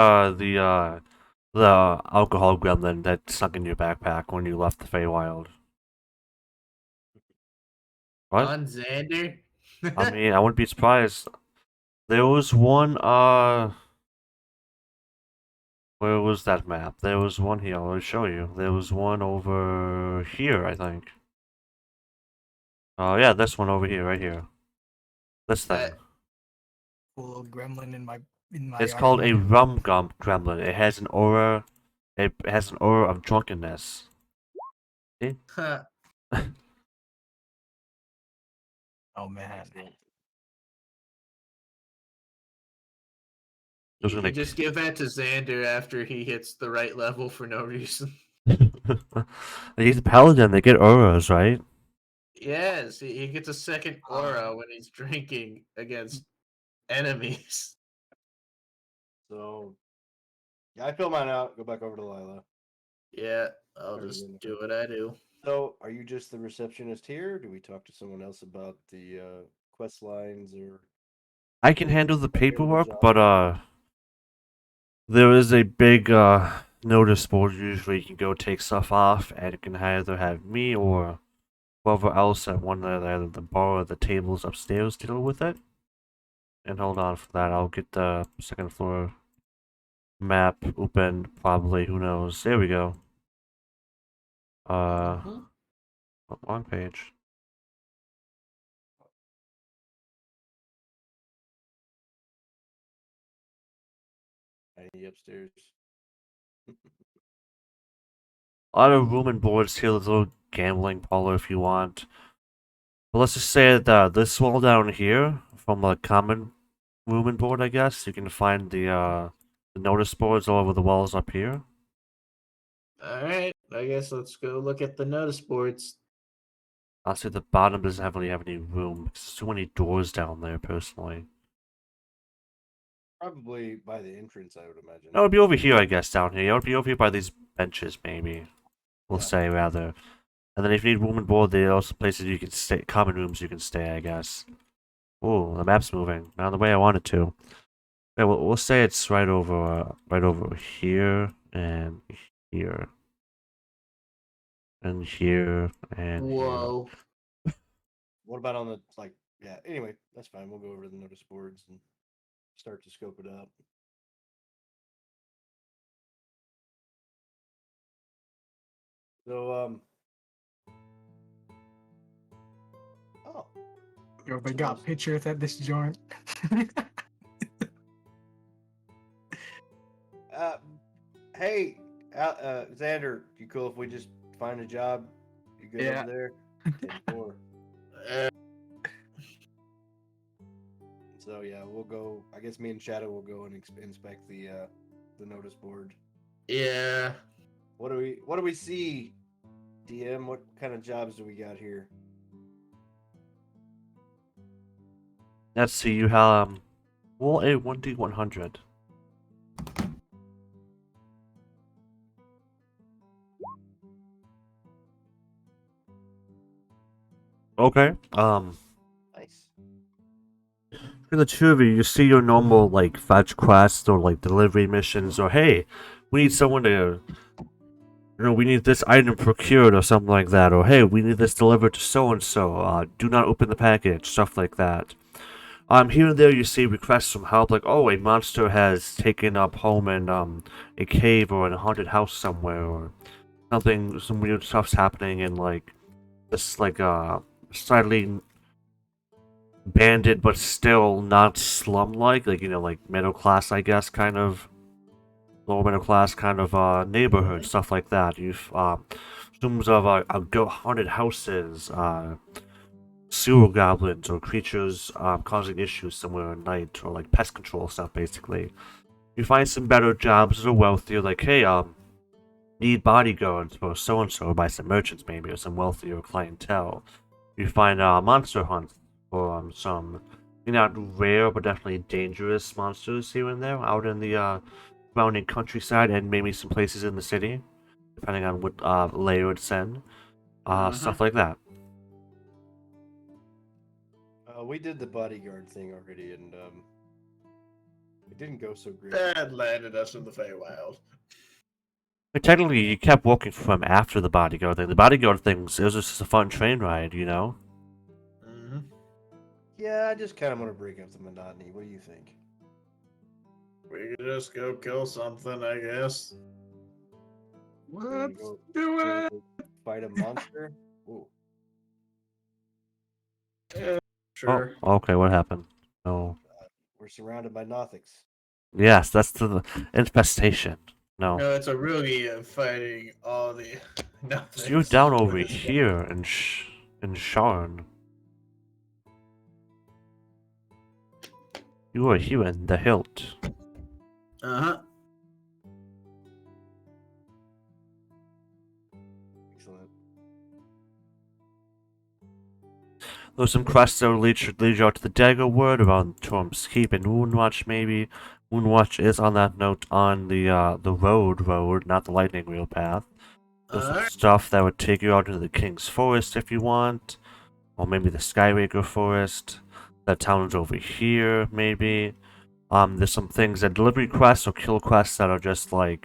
alcohol gremlin that snuck in your backpack when you left the Feywild. What? On Xander. I mean, I wouldn't be surprised. There was one, where was that map? There was one here, I'll show you. There was one over here, I think. Oh, yeah, this one over here, right here. This thing. Cool gremlin in my It's called a arsenal. rum gum gremlin. It has an aura of drunkenness. Huh. Oh man. Those You are like- just give that to Xander after he hits the right level for no reason. He's a paladin, they get auras, right? Yes, he gets a second aura when he's drinking against enemies. So yeah, I fill mine out. Go back over to Lila. Yeah, I'll Very just good. do what I do. So, are you just the receptionist here? Or do we talk to someone else about the quest lines or? I can handle the paperwork, job. but there is a big notice board usually you can go take stuff off, and it can either have me or whoever else at one of the bar or the tables upstairs deal with it. And hold on for that, I'll get the second floor map open, probably, who knows. There we go. Mhm. Wrong page. Any upstairs? A lot of room and boards here, there's a little gambling parlor if you want. But let's just say that this wall down here, from a common room and board, I guess, you can find the notice boards all over the walls up here. Alright, I guess let's go look at the notice boards. Honestly, the bottom doesn't really have any room. There's too many doors down there, personally. Probably by the entrance, I would imagine. That would be over here, I guess, down here. It would be over here by these benches, maybe. We'll Yeah. say, rather. And then if you need room and board, there are also places you can stay, common rooms you can stay, I guess. Ooh, the map's moving. Not the way I want it to. Yeah, we'll say it's right over here and here and here and here. Whoa. What about on the like? Yeah. Anyway, that's fine. We'll go over the notice boards and start to scope it up. So oh, Yo, they So got those- pictures at this joint. hey, Xander, you cool if we just find a job? You good Yeah. over there? 10-4. Uh, So yeah, we'll go. I guess me and Shadow will go and inspect the notice board. yeah. What do we see, DM? What kind of jobs do we got here? Let's see. You have roll a 1d100. Okay. Nice. For the two of you, you see your normal like fetch quests or like delivery missions, or hey, we need someone to, we need this item procured or something like that, or hey, we need this delivered to so and so. Do not open the package, stuff like that. Here and there you see requests from help, like oh, a monster has taken up home in a cave or in a haunted house somewhere, or something, some weird stuff's happening in like this like slightly banded but still not slum-like, like like middle class, I guess, kind of lower middle class kind of neighborhood, stuff like that. You've rooms of haunted houses, sewer goblins or creatures causing issues somewhere at night, or like pest control stuff. Basically, you find some better jobs that are wealthier, like hey, need bodyguards for so and so by some merchants maybe, or some wealthier clientele. You find monster hunts for some, not rare but definitely dangerous monsters here and there out in the surrounding countryside, and maybe some places in the city, depending on what layer it's in. Stuff like that. We did the bodyguard thing already, and it didn't go so great. That landed us in the Feywild. But technically, you kept working for him after the bodyguard thing. The bodyguard thing was just a fun train ride, Mm-hmm. Yeah, I just kind of want to break up the monotony. What do you think? We could just go kill something, I guess. Wanna Let's go- do wanna it. go fight a monster? Ooh. Yeah, sure. Oh, okay, what happened? Oh, We're surrounded by Nothics. yes, that's the infestation. No. No, it's a Rugi fighting all the. So you're down over here in Sharn. You are here in the hilt. Uh-huh. Excellent. There's some quests that will lead you out to the Dagger Word around Torm's Keep and Moonwatch, maybe. Moonwatch is, on that note, on the road, not the lightning wheel path. There's some Alright. stuff that would take you out into the King's Forest if you want, or maybe the Skyraker Forest. That town's over here, maybe. There's some things that delivery quests or kill quests that are just like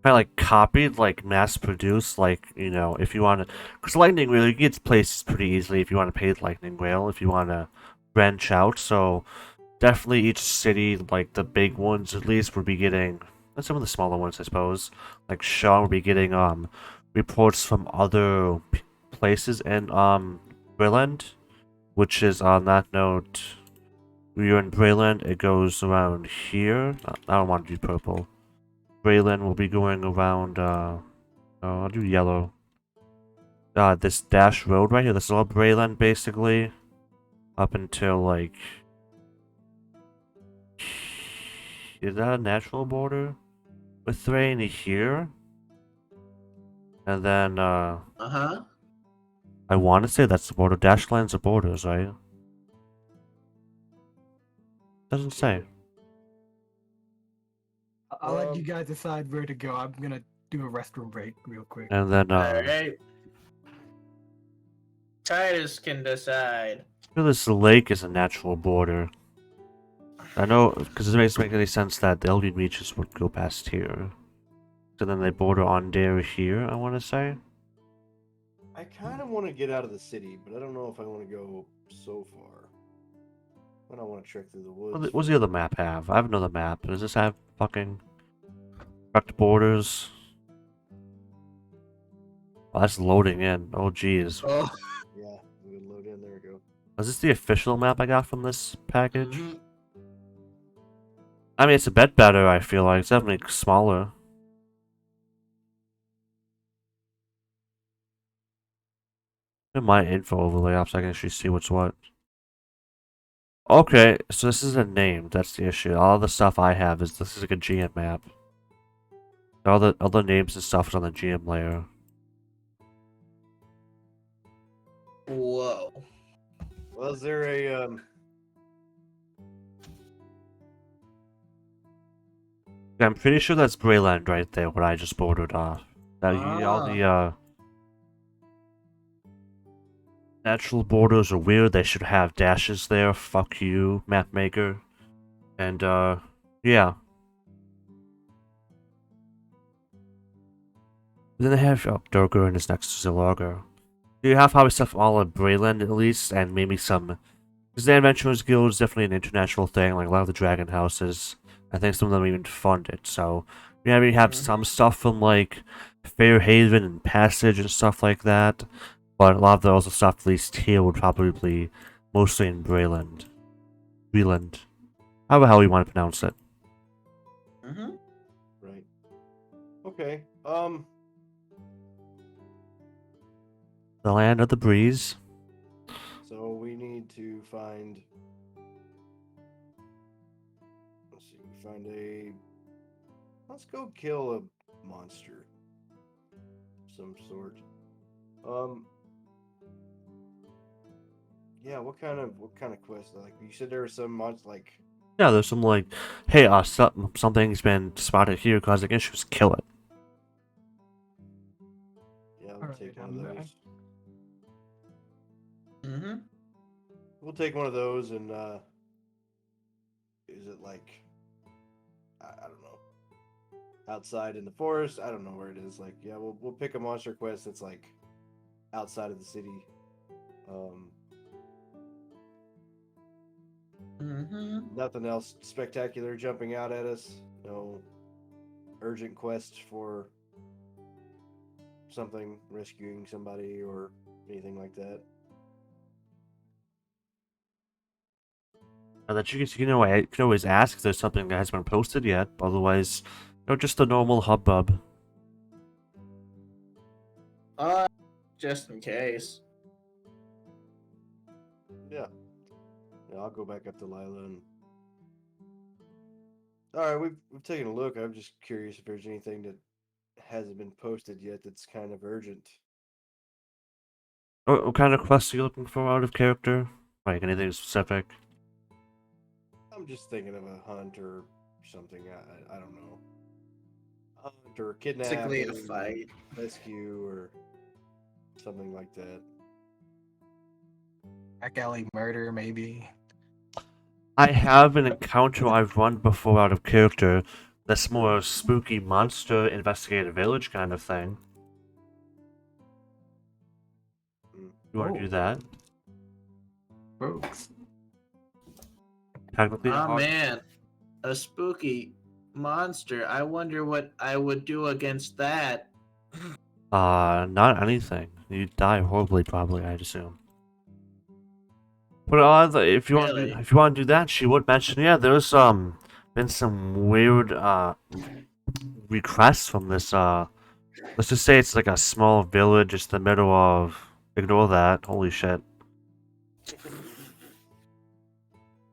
kind of like copied, like mass produced, like if you want to, because lightning wheel you can get places pretty easily if you want to pay the lightning wheel, if you want to branch out. So definitely each city, like the big ones at least, would be getting, and some of the smaller ones I suppose, like Shaw would be getting reports from other places in Brilland, which is on that note. You're in Brayland, it goes around here. I don't want to do purple. Brayland will be going around, oh, I'll do yellow. This dash road right here, this is all Brayland, basically. Up until, like... Is that a natural border? With Thrain here? And then, Uh-huh. I want to say that's the border. Dash lines are borders, right? Doesn't say. I'll let you guys decide where to go. I'm gonna do a restroom break real quick. And then, Alright. Titus can decide. this lake is a natural border. I know, because it doesn't make any sense that the Elven Reaches would go past here. So then they border on there here, I want to say. I kind of want to get out of the city, but I don't know if I want to go so far. I don't want to trek through the woods. What's the other map have? I have another map. Does this have fucking direct borders? Oh, that's loading in. Oh, jeez. Oh. Yeah, we can load in. There we go. Is this the official map I got from this package? Mhm. I mean, it's a bit better, I feel like. It's definitely smaller. In my info overlay up so I can actually see what's what. Okay, so this is a name. That's the issue. All the stuff I have is this is like a GM map. All the other names and stuff is on the GM layer. Whoa. Well, is there a Yeah, I'm pretty sure that's Brayland right there, what I just bordered off. That all the natural borders are weird. They should have dashes there. Fuck you, map maker. And yeah. Then they have Durgar and his next to Zillarga. You have probably stuff all of Brayland at least, and maybe some. Because the Adventurers Guild is definitely an international thing, like a lot of the Dragon Houses. I think some of them even fund it, so you maybe have some stuff from like Fairhaven and Passage and stuff like that. But a lot of the other stuff, at least here, would probably be mostly in Brayland. Breland. However how you want to pronounce it. Mm-hmm. right? Okay. The Land of the Breeze. So we need to find. Let's see. We find a. Let's go kill a monster. Of some sort. Yeah. What kind of quest? Like you said, there were some monsters. Like. Yeah, there's some like, hey, something's been spotted here causing issues. Kill it. Yeah, we'll Alright, take one I'm of back. those. Mm-hmm. We'll take one of those and is it like I don't know. Outside in the forest? I don't know where it is. Like, yeah, we'll pick a monster quest that's like outside of the city. Nothing else spectacular jumping out at us. No urgent quest for something, rescuing somebody or anything like that. That you can always ask if there's something that hasn't been posted yet. Otherwise, just a normal hubbub. Just in case. Yeah. Yeah, I'll go back up to Lila and. All right, we've taken a look. I'm just curious if there's anything that hasn't been posted yet that's kind of urgent. What kind of quests are you looking for out of character? Like anything specific? I'm just thinking of a hunt or something. I don't know. Hunt or Basically a kidnapping, fight. rescue, or something like that. Back alley murder, maybe. I have an encounter I've run before out of character. That's more spooky monster investigative village kind of thing. You want to do that? Rogues. Technically, Oh man, a spooky monster. I wonder what I would do against that. not anything. You die horribly, probably. I'd assume. But if you Really? want to do that, she would mention. Yeah, there's been some weird requests from this. Let's just say it's like a small village, just in the middle of. Ignore that. Holy shit.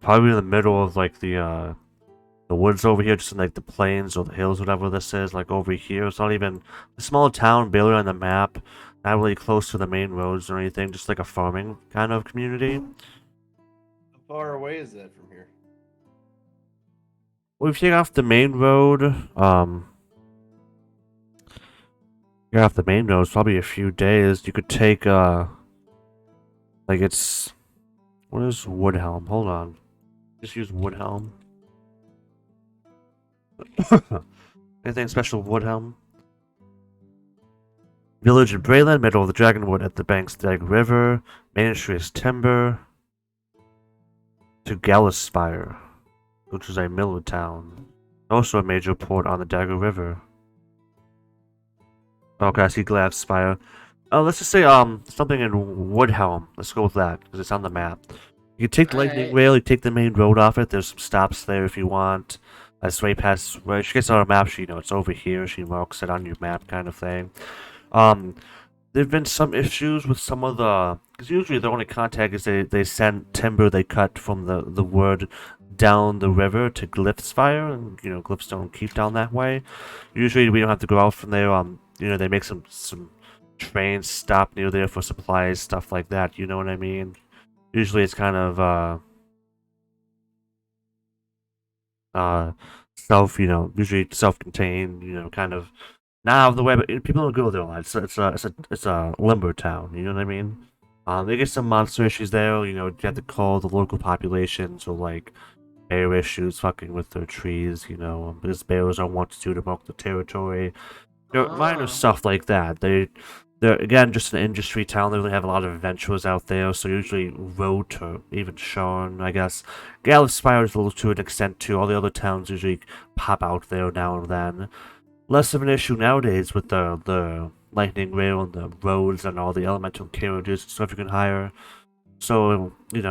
Probably in the middle of like the woods over here, just in like the plains or the hills, whatever this is. Like over here, it's not even a small town, barely on the map. Not really close to the main roads or anything. Just like a farming kind of community. How far away is that from here? Well, if you take off the main road, you're off the main road, it's probably a few days. You could take, like it's, what is Woodhelm? Hold on. Just use Woodhelm. Anything special with Woodhelm? Village in Brayland, middle of the Dragonwood at the banks of the Egg River. Main Street is Timber. To Gallispire, which is a mill town. Also a major port on the Dagger River. Okay, I see Gladspire. Let's just say something in Woodhelm. Let's go with that because it's on the map. You can take the Lightning Alright. Rail. You take the main road off it. There's some stops there if you want. Straight past where she gets on her map. She it's over here. She marks it on your map, kind of thing. There've been some issues with some of the because usually the only contact is they send timber they cut from the wood down the river to Glyphspire, and glyphs don't keep down that way. Usually we don't have to go out from there. They make some trains stop near there for supplies, stuff like that. You know what I mean? Usually it's kind of usually self-contained, kind of not out of the way, but people don't go there a lot. It's a lumber town. You know what I mean? They get some monster issues there. You have to call the local populations or like bear issues, fucking with their trees. Because bears don't want to mark the territory. Minor Ah. stuff like that. They're again just an industry town. They really have a lot of adventurers out there, so usually Rote or even Sharn, I guess. Gallispire is a little to an extent too. All the other towns usually pop out there now and then. Less of an issue nowadays with the lightning rail and the roads and all the elemental carriages and stuff you can hire. So we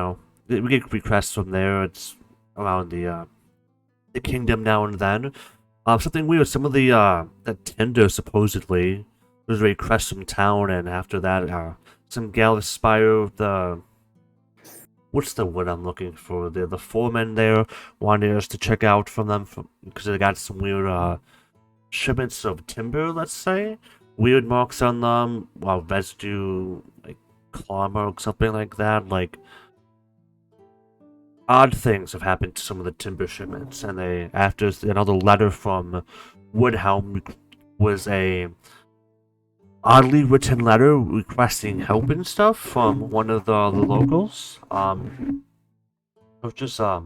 get requests from there. It's around the kingdom now and then. Something weird. Some of the tender supposedly was a request from town, and after that, some Gallispire, what's the word I'm looking for? The foreman there wanted us to check out from them because they got some weird shipments of timber. Let's say weird marks on them, residue like claw marks, something like that, like. Odd things have happened to some of the timber shipments, and after another letter from Woodhelm was a oddly written letter requesting help and stuff from one of the locals. It was just I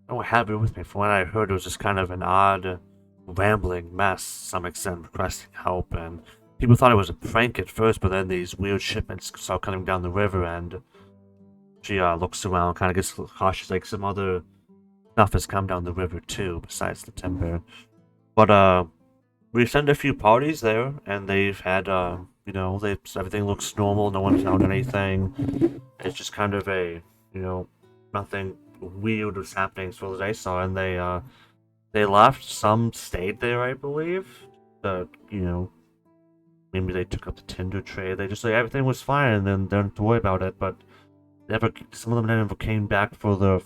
don't have it with me. From what I heard, it was just kind of an odd, rambling mess to some extent, requesting help, and people thought it was a prank at first, but then these weird shipments started coming down the river, and she looks around, kind of gets a little cautious, like some other stuff has come down the river too, besides the timber. But we sent a few parties there, and they've had everything looks normal. No one found anything. It's just kind of nothing weird was happening as far as I saw, and they left. Some stayed there, I believe. Maybe they took up the tinder trade. They just say everything was fine, and then they don't worry about it, but. Some of them never came back from their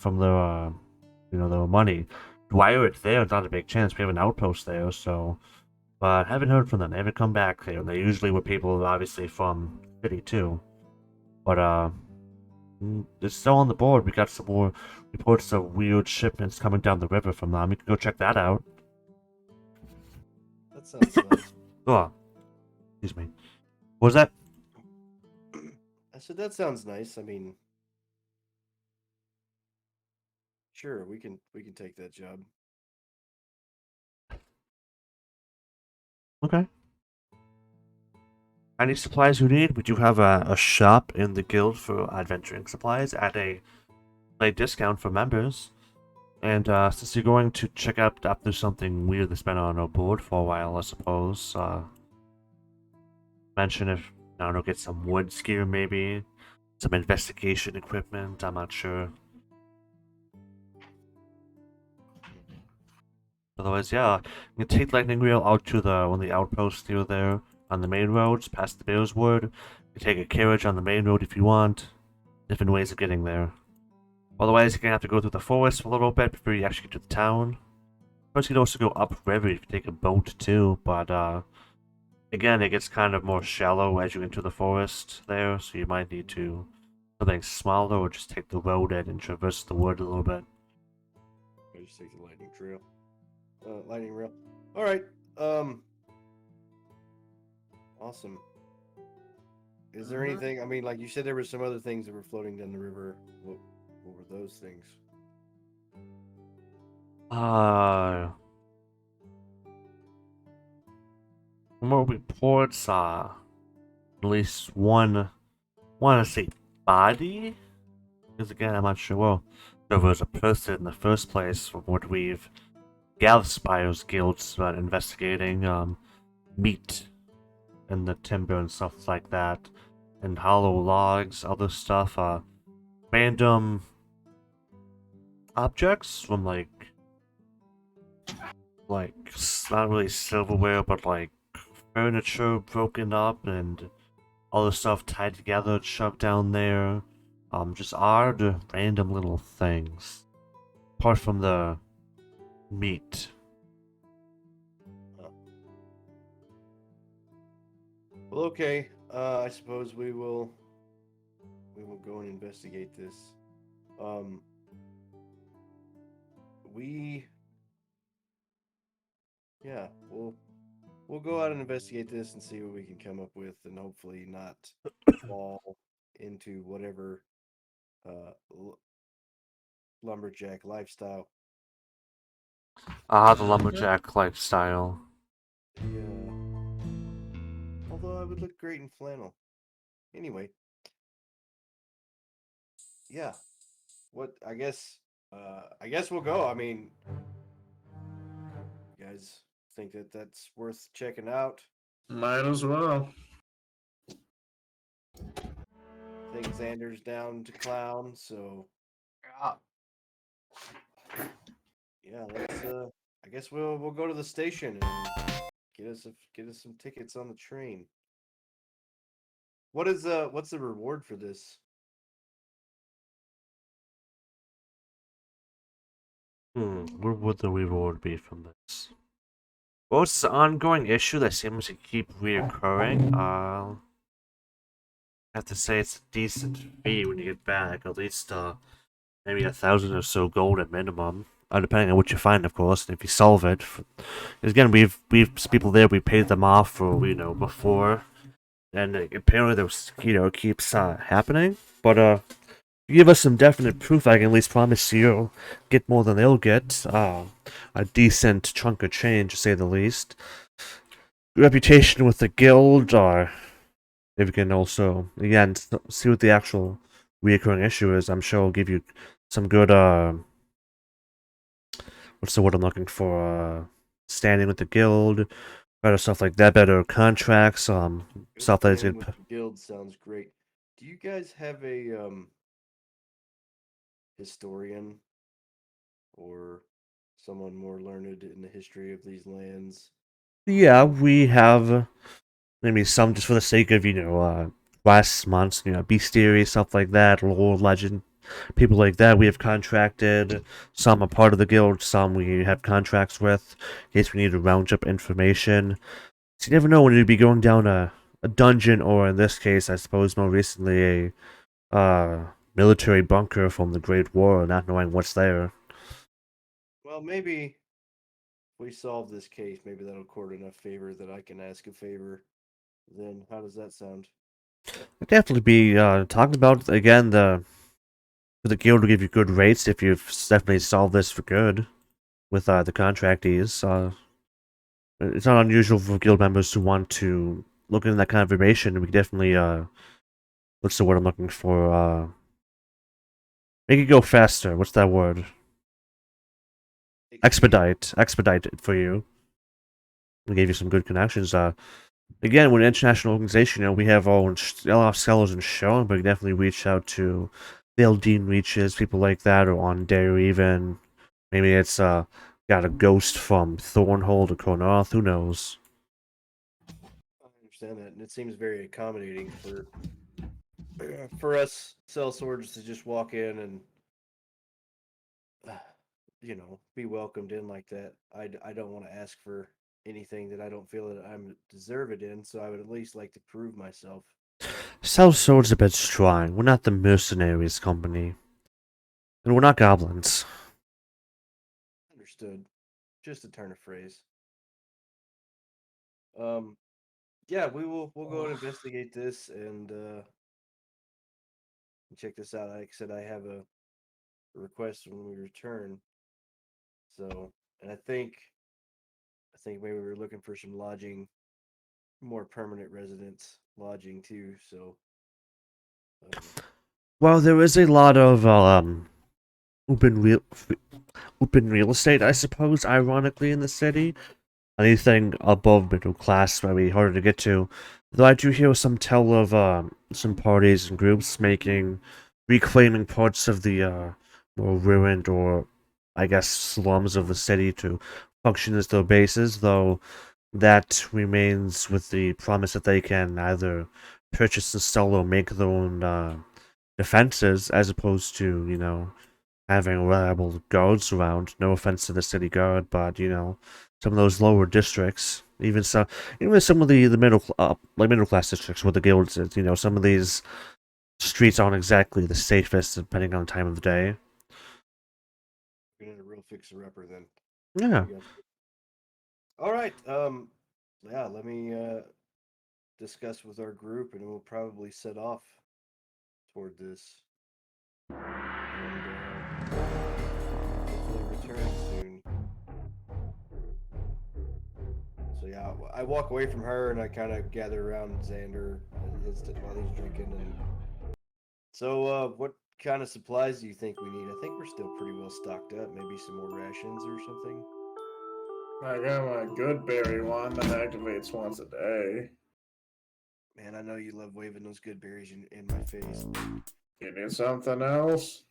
money. Wire it's there, not a big chance. We have an outpost there, so but haven't heard from them. They haven't come back there. They usually were people obviously from city too. But it's still on the board. We got some more reports of weird shipments coming down the river from them. You can go check that out. That sounds nice. Oh, excuse me. What was that? I said that sounds nice. I mean, sure, we can take that job. Okay. Any supplies you need, we do have a shop in the guild for adventuring supplies at a slight discount for members. And since you're going to check out if there's something weird that's been on our board for a while, I suppose, mention if, I don't know, get some wood gear maybe, some investigation equipment, I'm not sure. Otherwise, yeah, you can take Lightning Rail out to one of the outposts near there on the main roads, past the Bear's Wood. You can take a carriage on the main road if you want. Different ways of getting there. Otherwise, you're gonna have to go through the forest for a little bit before you actually get to the town. Of course, you can also go upriver if you take a boat too, but again, it gets kind of more shallow as you enter the forest there, so you might need to something smaller or just take the road in and traverse the wood a little bit. I just take the lightning trail. Lightning rail. All right. Awesome. Is there anything? I mean, like you said, there were some other things that were floating down the river. What were those things? More reports, at least one, want to say body? Because again, I'm not sure, well, there was a person in the first place from what we've gathered Spires guilds investigating, meat and the timber and stuff like that, and hollow logs, other stuff, random objects from not really silverware, but like furniture broken up and all the stuff tied together, shoved down there. Just odd, random little things. Apart from the meat. Well, okay. I suppose we will go and investigate this. Yeah, we'll go out and investigate this and see what we can come up with, and hopefully not fall into whatever lumberjack lifestyle. The lumberjack lifestyle. Yeah. Although I would look great in flannel. Anyway. Yeah. What I guess we'll go. I mean, you guys think that that's worth checking out? Might as well. I think Xander's down to clown, so yeah, let's I guess we'll go to the station and get us some tickets on the train. What's the reward for this? Where would the reward be from this? Well, it's an ongoing issue that seems to keep reoccurring. I have to say it's a decent fee when you get back. At least, maybe 1,000 or so gold at minimum. Depending on what you find, of course, and if you solve it. Again, we've people there. We paid them off for before, and apparently there it keeps happening. But you give us some definite proof, I can at least promise you get more than they'll get. A decent chunk of change, to say the least. Reputation with the guild, or if you can also again see what the actual reoccurring issue is. I'm sure I'll give you some good what's the word I'm looking for? Standing with the guild, better stuff like that, better contracts, stuff that is Standing good. with the guild sounds great. Do you guys have a historian or someone more learned in the history of these lands? Yeah, we have maybe some just for the sake of last month's bestiary stuff like that, lore legend, people like that. We have contracted. Some are part of the guild. Some we have contracts with in case we need to round up information. So you never know when you'd be going down a dungeon, or in this case, I suppose more recently, a military bunker from the Great War, not knowing what's there. Well, maybe if we solve this case, maybe that'll court enough favor that I can ask a favor. Then how does that sound? I'd definitely be talking about again the guild will give you good rates if you've definitely solved this for good with the contractees. It's not unusual for guild members to want to look into that kind of information. We can definitely what's the word I'm looking for? Make it go faster. What's that word? Expedite it for you. We gave you some good connections. Again, we're an international organization. We have our own sellers and shown, but we definitely reach out to the Eldine reaches, people like that, or on Dare even. Maybe it's got a ghost from Thornhold or Konoth, who knows? I understand that, and it seems very accommodating for us sellswords to just walk in and be welcomed in like that. I don't want to ask for anything that I don't feel that I'm deserved in, so I would at least like to prove myself. Sell swords a bit strong. We're not the mercenaries company. And we're not goblins. Understood. Just a turn of phrase. Yeah, we'll go and investigate this and check this out. Like I said, I have a request when we return. So, and I think maybe we were looking for some lodging, more permanent residence lodging too. So, Well, there is a lot of open real open real estate, I suppose, ironically, in the city. Anything above middle class might be harder to get to. Though I do hear some tell of some parties and groups reclaiming parts of the more ruined or I guess slums of the city to function as their bases, though that remains with the promise that they can either purchase and sell or make their own defenses as opposed to, having reliable guards around. No offense to the city guard, but some of those lower districts, even some of the middle class districts where the guilds is, some of these streets aren't exactly the safest depending on the time of the day. we're gonna real fixer upper then. Yeah. All right. Yeah. Let me discuss with our group, and we'll probably set off toward this. And hopefully return soon. So yeah, I walk away from her and I kind of gather around Xander while he's drinking. And so, what kind of supplies do you think we need? I think we're still pretty well stocked up. Maybe some more rations or something. I got my good berry one that activates once a day. Man, I know you love waving those good berries in my face. You need something else?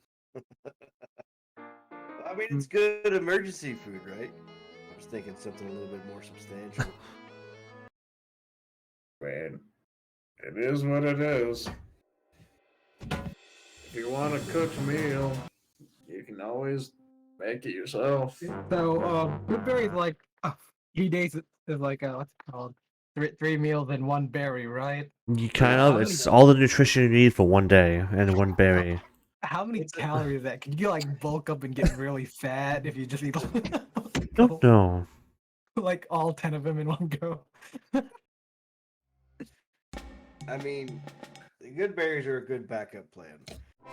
I mean, it's good emergency food, right? I was thinking something a little bit more substantial. Man, it is what it is. If you want a cooked meal, you can always make it yourself. So, good berries like 3 days is like what's it called? Three meals and one berry, right? You How it's many- all the nutrition you need for one day and one berry. How many It's a- calories is that? Could you like bulk up and get really fat if you just eat Don't know. like all 10 of them in one go? I mean, the good berries are a good backup plan.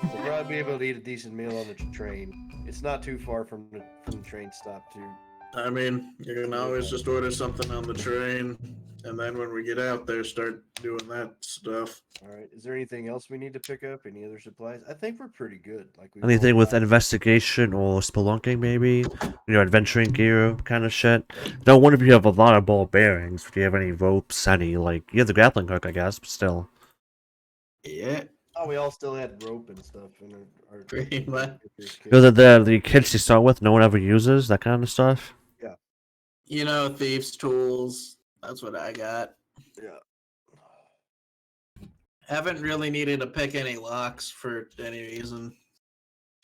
We'll probably be able to eat a decent meal on the train. It's not too far from the train stop too. I mean, you can always just order something on the train, and then when we get out there, start doing that stuff. All right. Is there anything else we need to pick up? Any other supplies? I think we're pretty good. Like we Anything with investigation or spelunking, maybe? Adventuring gear kind of shit. Don't wonder if you have a lot of ball bearings. Do you have any ropes? You have the grappling hook, I guess, but still. Yeah, Oh, we all still had rope and stuff in our pretty much. The kits you start with, no one ever uses, that kind of stuff. You know, thieves' tools. That's what I got. Yeah. Haven't really needed to pick any locks for any reason.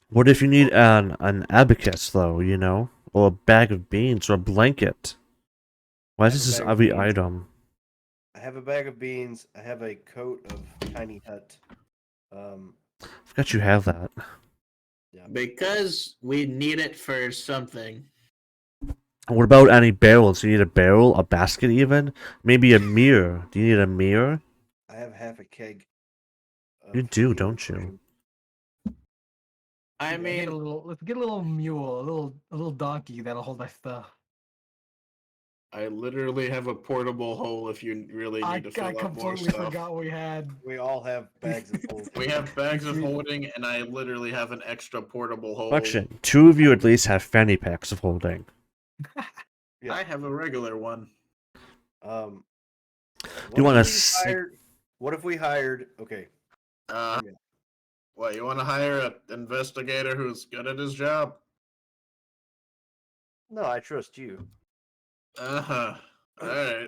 What if you need an abacus, though, Or a bag of beans or a blanket? Why is I have a this bag of every beans. item? I have a bag of beans. I have a coat of tiny hut. I forgot you have that. Yeah. Because we need it for something. What about any barrels? Do you need a barrel, a basket even? Maybe a mirror. Do you need a mirror? I have half a keg. You of do, healing don't you? potion. I Yeah, mean, let's get a little mule, a little donkey that'll hold our stuff. I literally have a portable hole if you really I need to fill up more completely stuff. forgot we had. We all have bags of holes. We have bags of holding, and I literally have an extra portable hole. Question. 2 of you at least have fanny packs of holding. Yeah. I have a regular one. What you wanna if we s- hired? What if we hired? Okay. Yeah. What, you want to hire an investigator who's good at his job? No, I trust you. Uh-huh. Alright.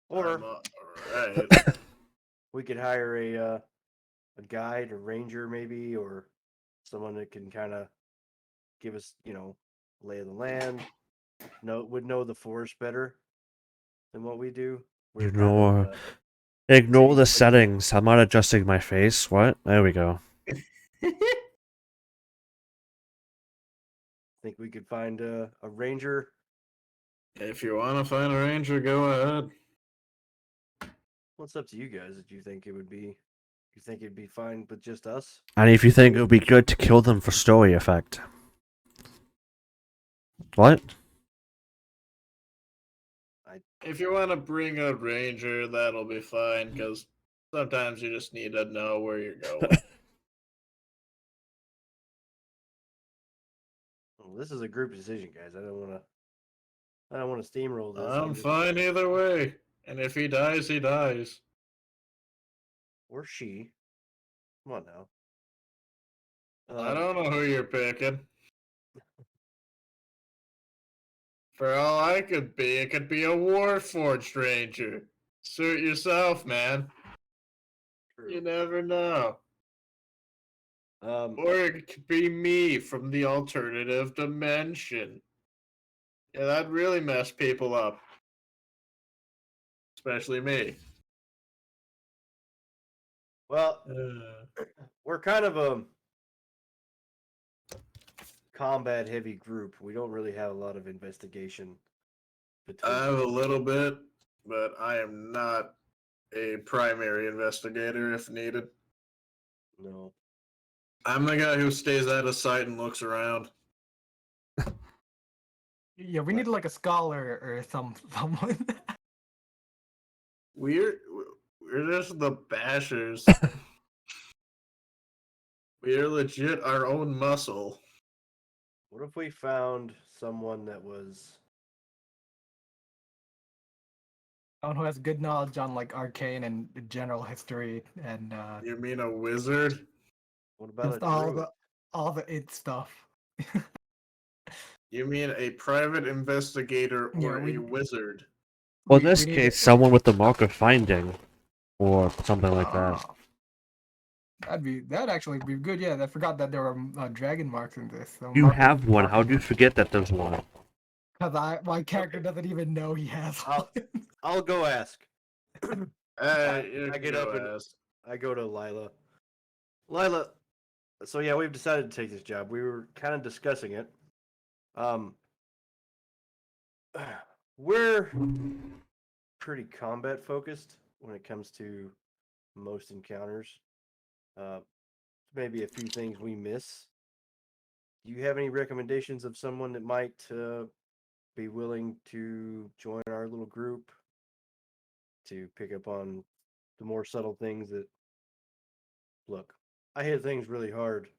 Or Alright. we could hire a guide, a ranger maybe, or someone that can kind of give us, lay of the land. Would know the forest better than what we do. We're kind of, Ignore the city- settings. I'm not adjusting my face. What? There we go. think we could find a ranger. If you want to find a ranger, go ahead. What's up to you guys? Do you think it would be? You think it'd be fine with just us? And if you think it would be good to kill them for story effect. What? If you want to bring a ranger, that'll be fine, because sometimes you just need to know where you're going. Well, this is a group decision, guys. I don't want to steamroll this. I'm just, fine either way. And if he dies, he dies. or she. Come on now. I don't know who you're picking. For all I could be, it could be a Warforged ranger. Suit yourself, man. True. You never know. Um, Or it could be me from the alternative dimension. Yeah, that'd really mess people up. Especially me. well, Uh, we're kind of a combat heavy group. We don't really have a lot of investigation. I have a little bit, but I am not a primary investigator if needed. No. I'm the guy who stays out of sight and looks around. Yeah, we need like a scholar or someone. We're just the bashers. We're legit our own muscle. What if we found someone that was Someone who has good knowledge on like arcane and general history and You mean a wizard? what about just a all druid? the it stuff. You mean a private investigator Yeah, or we- a wizard? Well, in We this need case, someone with the mark of finding, or something like that. That'd actually be good. Yeah, I forgot that there were dragon marks in this. So You have one. How do you forget that there's one? Because my character doesn't even know he has one. I'll go ask. I get up and I go to Lila. Lila, so yeah, we've decided to take this job. We were kind of discussing it. We're pretty combat focused when it comes to most encounters. Maybe a few things we miss. Do you have any recommendations of someone that might be willing to join our little group to pick up on the more subtle things that look? I hit things really hard.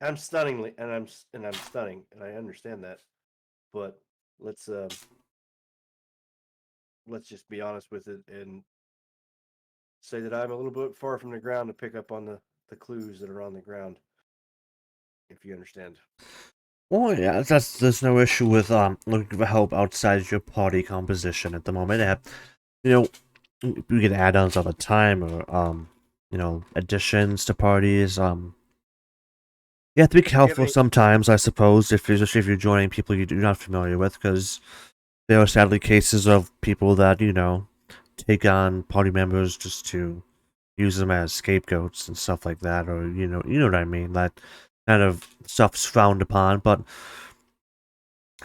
I'm stunningly, and I'm stunning, and I understand that. But let's just be honest with it and say that I'm a little bit far from the ground to pick up on the clues that are on the ground. If you understand. Well, yeah, there's no issue with looking for help outside your party composition at the moment. You know, we get add-ons all the time, or additions to parties. You have to be careful sometimes, I suppose, especially if you're joining people you're not familiar with, because there are sadly cases of people that take on party members just to use them as scapegoats and stuff like that, or you know what I mean. That kind of stuff's frowned upon, but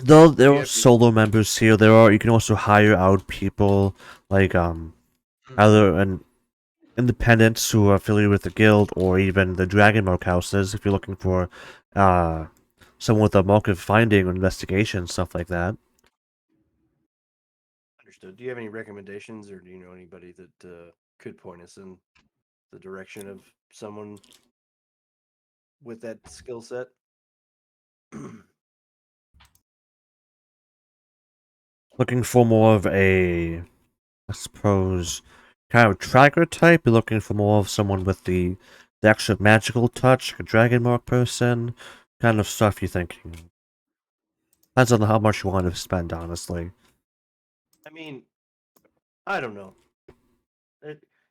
though there are solo members here, you can also hire out people like either an independents who are affiliated with the guild, or even the Dragon Mark houses if you're looking for someone with a mark of finding or investigation, stuff like that. Understood. Do you have any recommendations, or do you know anybody that could point us in the direction of someone with that skill set? Looking for more of a, I suppose, kind of tracker type. You're looking for more of someone with the extra magical touch, like a Dragon Mark person, kind of stuff you're thinking. Depends on how much you want to spend, honestly. I mean, I don't know.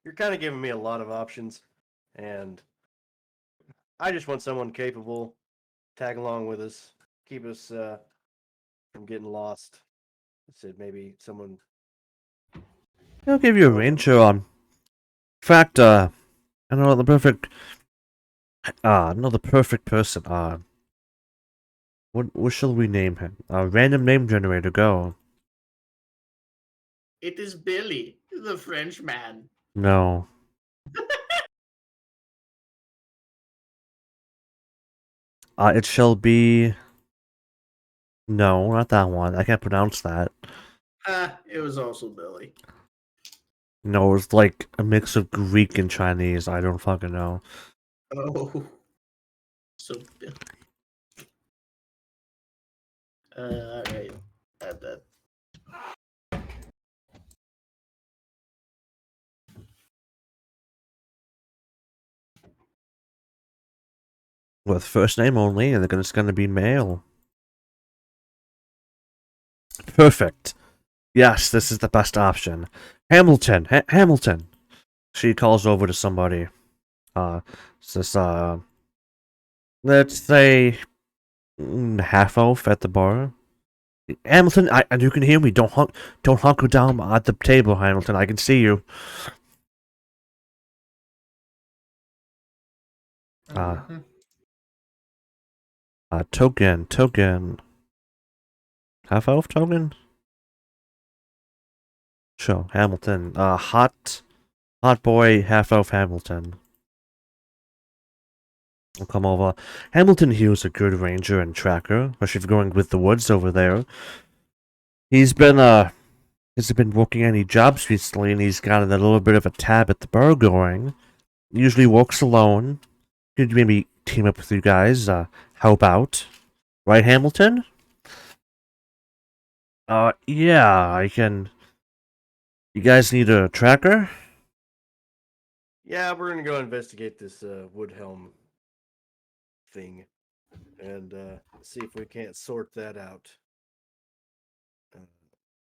You're kind of giving me a lot of options, and I just want someone capable, tag along with us, keep us from getting lost. I said maybe someone. I'll give you a ranger on. In fact, I know the perfect. Not the perfect person. What shall we name him? Random name generator. Go. It is Billy, the Frenchman. No. It shall be No, not that one. I can't pronounce that. It was also Billy. No, it's like a mix of Greek and Chinese. I don't fucking know. Oh. So, alright. Add that. With first name only, and it's gonna be male. Perfect. Yes, this is the best option. Hamilton, Hamilton. She calls over to somebody. It's this let's say half elf at the bar. Hamilton, and you can hear me. Don't hunker down at the table, Hamilton. I can see you. Mhm. Token. Half elf token. Sure, Hamilton. Hot boy, half elf Hamilton. I'll come over. Hamilton here is a good ranger and tracker, especially if you're going with the woods over there. He's been working any jobs recently, and he's got a little bit of a tab at the bar going. Usually works alone. Could maybe team up with you guys, help out. Right, Hamilton? Yeah, I can. You guys need a tracker? Yeah, we're gonna go investigate this wood helm thing and see if we can't sort that out. Uh,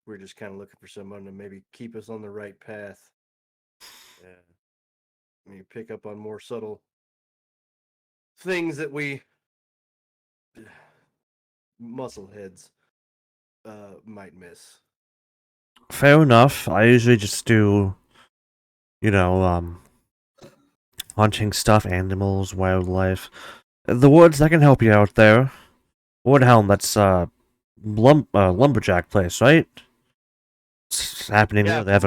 we're just kind of looking for someone to maybe keep us on the right path. Maybe pick up on more subtle things that we muscle heads might miss. Fair enough. I usually just do, hunting stuff, animals, wildlife. The woods, I can help you out there. Woodhelm, that's lumberjack place, right? It's happening Yeah, there. They have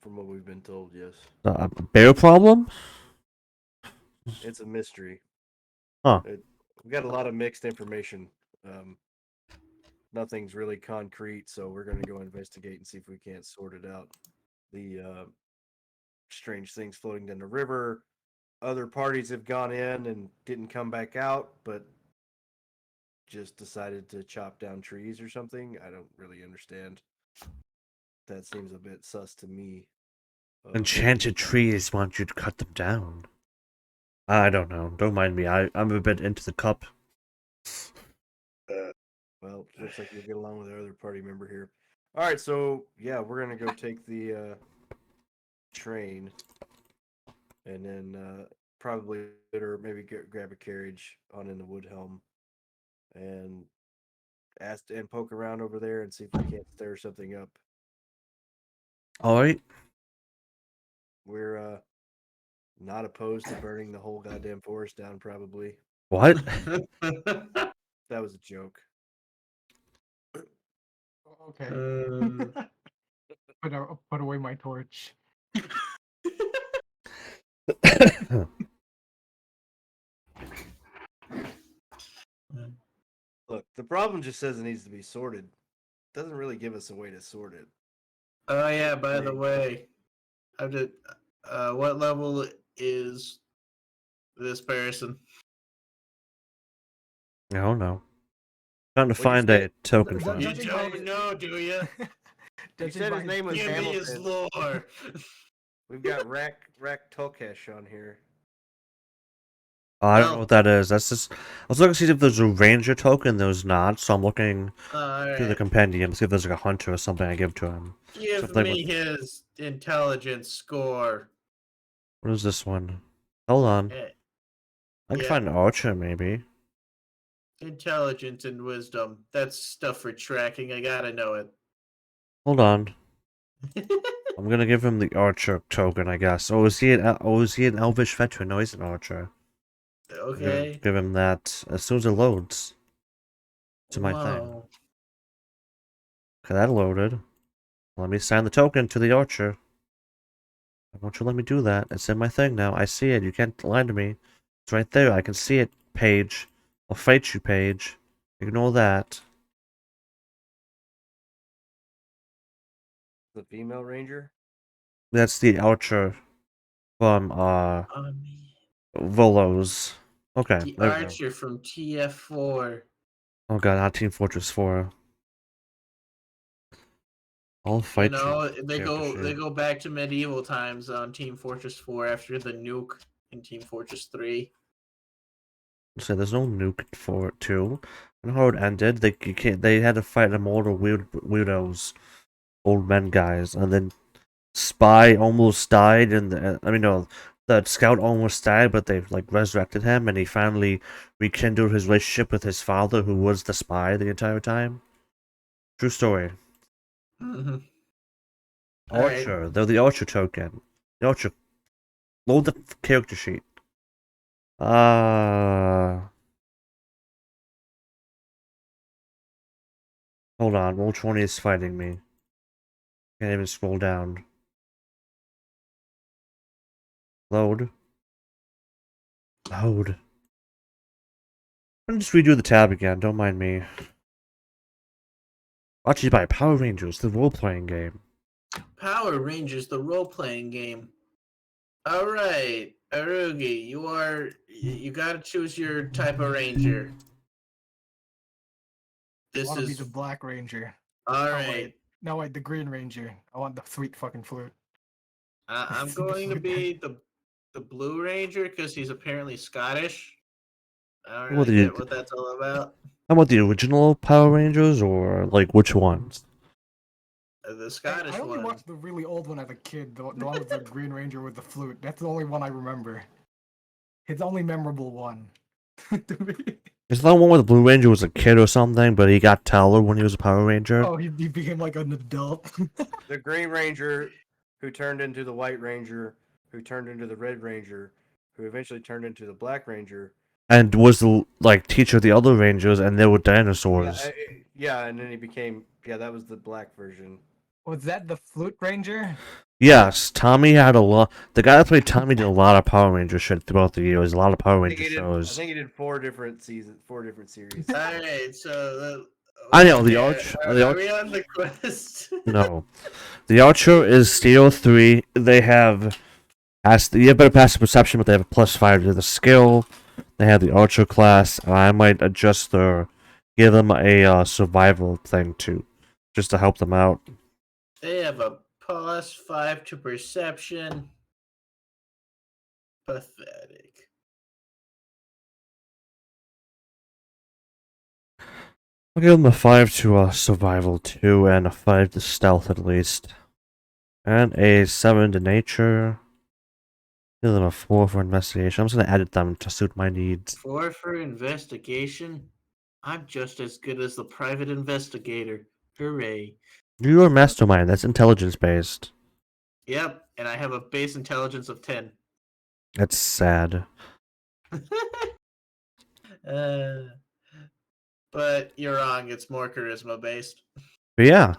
from what we've been told, yes. a bear problem. It's a mystery. Huh. We've got a lot of mixed information. Nothing's really concrete, so we're going to go investigate and see if we can't sort it out. The strange things floating down the river. Other parties have gone in and didn't come back out, but just decided to chop down trees or something. I don't really understand. That seems a bit sus to me. Enchanted trees want you to cut them down. I don't know. Don't mind me. I'm a bit into the cup. Well, looks like you'll get along with our other party member here. All right, so yeah, we're gonna go take the train, and then probably later maybe grab a carriage on into Woodhelm, and ask and poke around over there and see if we can't stir something up. All right. We're not opposed to burning the whole goddamn forest down. Probably What? that was a joke. Okay. Um, Put away my torch. Look, the problem just says it needs to be sorted. Doesn't really give us a way to sort it. oh yeah, by the way, I did. What level is this person? I don't know. Trying to Well, you find said- a token Ju- for You him. judging by- don't know, do you? You Judging said by his name was Give me his Hamilton. lore. We've got Rack Tokesh on here. I don't know Well- what that is. That's just. I was looking to see if there's a ranger token. There's not, so I'm looking through the Alright. compendium to see if there's like a hunter or something I give to him. Give something me his intelligence score. What is this one? Hold on. Eh, I can yeah. find an archer maybe. Intelligence and wisdom. That's stuff for tracking. I gotta know it. Hold on. I'm gonna give him the archer token, I guess. Oh, is he an elvish veteran? No, he's an archer. Okay. Give him that as soon as it loads. To my thing. Whoa. Okay, that loaded. Let me sign the token to the archer. Won't you let me do that? It's in my thing now. I see it. You can't lie to me. It's right there. I can see it, page. I'll fight you, page. Ignore that. The female ranger. That's the archer from Volos. Okay, The there we go. archer from TF4. Oh god, not Team Fortress 4. I'll You fight know, you. they character go they sheet. go back to medieval times on Team Fortress 4 after the nuke in Team Fortress 3. So there's no nuke for it too. I know how it ended. They had to fight immortal weirdos, old men guys, and then Spy almost died, and no, the scout almost died, but they like resurrected him, and he finally rekindled his relationship with his father, who was the spy the entire time. True story. Mm-hmm. All right. Archer, they're the Archer token. The Archer. Load the character sheet. Hold on. Which one is fighting me? Can't even scroll down. Load. Load. I'm just redo the tab again. Don't mind me. Brought to you by Power Rangers, the role-playing game. Power Rangers, the role-playing game. All right, Arugi, you gotta choose your type of ranger. I This want to be is the Black Ranger. all Oh, right. wait. No, wait, the Green Ranger. I want the sweet fucking flute. I'm going to be the Blue Ranger because he's apparently Scottish. I don't What really do you? get what that's all about. How about the original Power Rangers, or like which ones? The Hey, Scottish I only one. watched the really old one as a kid, the one with the Green Ranger with the flute. That's the only one I remember. It's the only memorable one to me. Is that one where the Blue Ranger was a kid or something, but he got taller when he was a Power Ranger? Oh, he became like an adult. The Green Ranger, who turned into the White Ranger, who turned into the Red Ranger, who eventually turned into the Black Ranger. And was the like teacher of the other Rangers, and they were Yeah, dinosaurs. yeah, and then he became that was the Black version. Was that the Flute Ranger? Yes, Tommy had a lot. The guy that played Tommy did a lot of Power Ranger shit throughout the years. A lot of Power I think Ranger he did. I shows. think he did 4 different seasons, 4 different series. All right, so I know the okay, Arch. are we on the quest? No, the Archer is Steel 3. They have you have better passive perception, but they have a +5 to the skill. They have the Archer class, and I might adjust give them a survival thing too, just to help them out. They have a +5 to perception. Pathetic. I'll give them a 5 to survival too, and a 5 to stealth at least. And a 7 to nature. Give them a 4 for investigation. I'm just gonna edit them to suit my needs. 4 for investigation. I'm just as good as the private investigator. Hooray. You're a mastermind, that's intelligence based. Yep, and I have a base intelligence of 10. That's sad. But you're wrong, it's more charisma based. But yeah.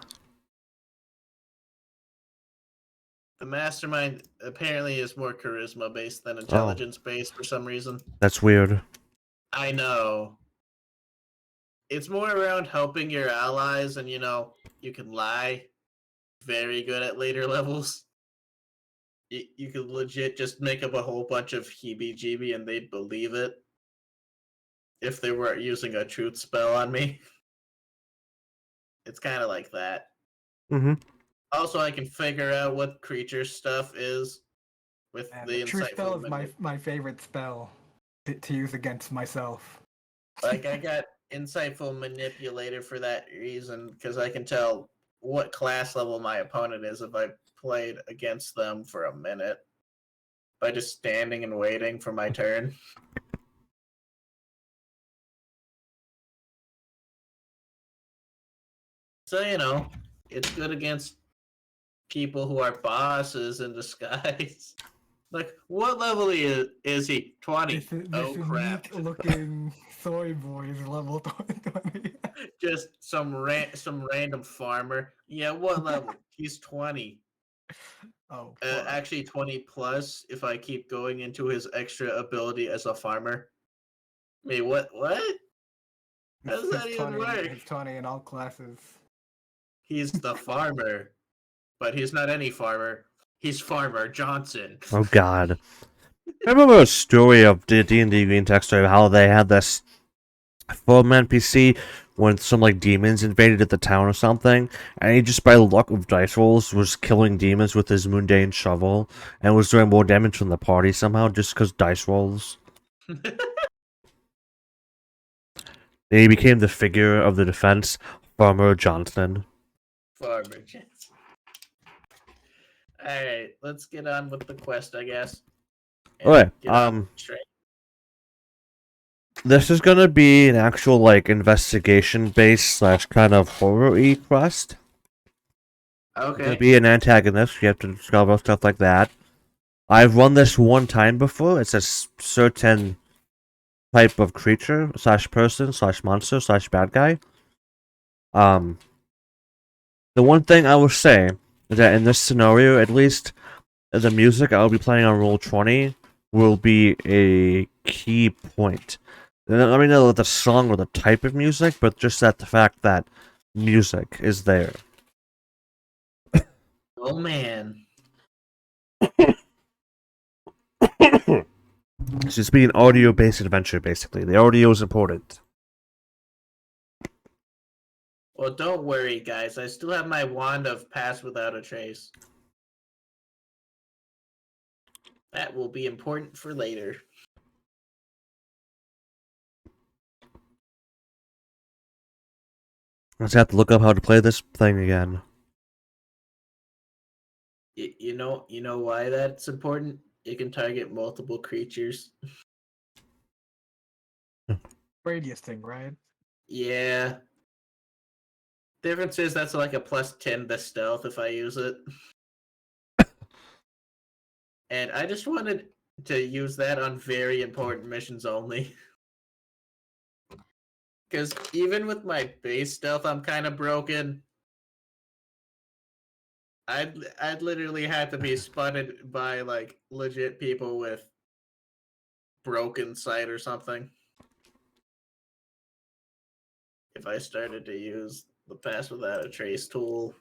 The mastermind apparently is more charisma based than intelligence based for some reason. That's weird. I know. It's more around helping your allies, and you can lie. Very good at later levels. You could legit just make up a whole bunch of heebie-jeebie and they'd believe it. If they were using a truth spell on me. It's kind of like that. Mm-hmm. Also, I can figure out what creature stuff is with Man, the the True Spell insightful is my favorite spell to use against myself. Like, I got insightful manipulator for that reason, because I can tell what class level my opponent is if I played against them for a minute by just standing and waiting for my turn. So, it's good against people who are bosses in disguise. Like, what level is he? 20. This Crap. unique-looking soy boy is level 20. Just some random farmer. Yeah, what level? He's 20. Oh, Actually 20 plus if I keep going into his extra ability as a farmer. Wait, what? How does that even work? He's 20 in all classes. He's the farmer. but he's not any farmer. He's Farmer Johnson. Oh God. I remember a story of the D&D Green Text story of how they had this film NPC when some like demons invaded the town or something, and he just by luck of dice rolls was killing demons with his mundane shovel and was doing more damage from the party somehow just because dice rolls. He became the figure of the defense, Farmer Johnson. Farmer Johnson. Alright, let's get on with the quest, I guess. And Okay, get on straight. This is gonna be an actual like investigation based / kind of horror-y quest. Okay. To be an antagonist, you have to discover stuff like that. I've run this one time before. It's a certain type of creature / person / monster / bad guy. The one thing I will say is that in this scenario, at least, the music I'll be playing on Roll20 will be a key point. Let me know the song or the type of music, but just that the fact that music is there. Oh man. It's just be an audio-based adventure, basically. The audio is important. Well, don't worry, guys. I still have my wand of Pass Without a Trace. That will be important for later. I just have to look up how to play this thing again. You know why that's important? It can target multiple creatures. Radius thing, right? Yeah. Difference is that's like a +10 to stealth if I use it. And I just wanted to use that on very important missions only. Because even with my base stealth, I'm kind of broken. I'd literally have to be spotted by like legit people with broken sight or something. If I started to use the Pass Without a Trace tool.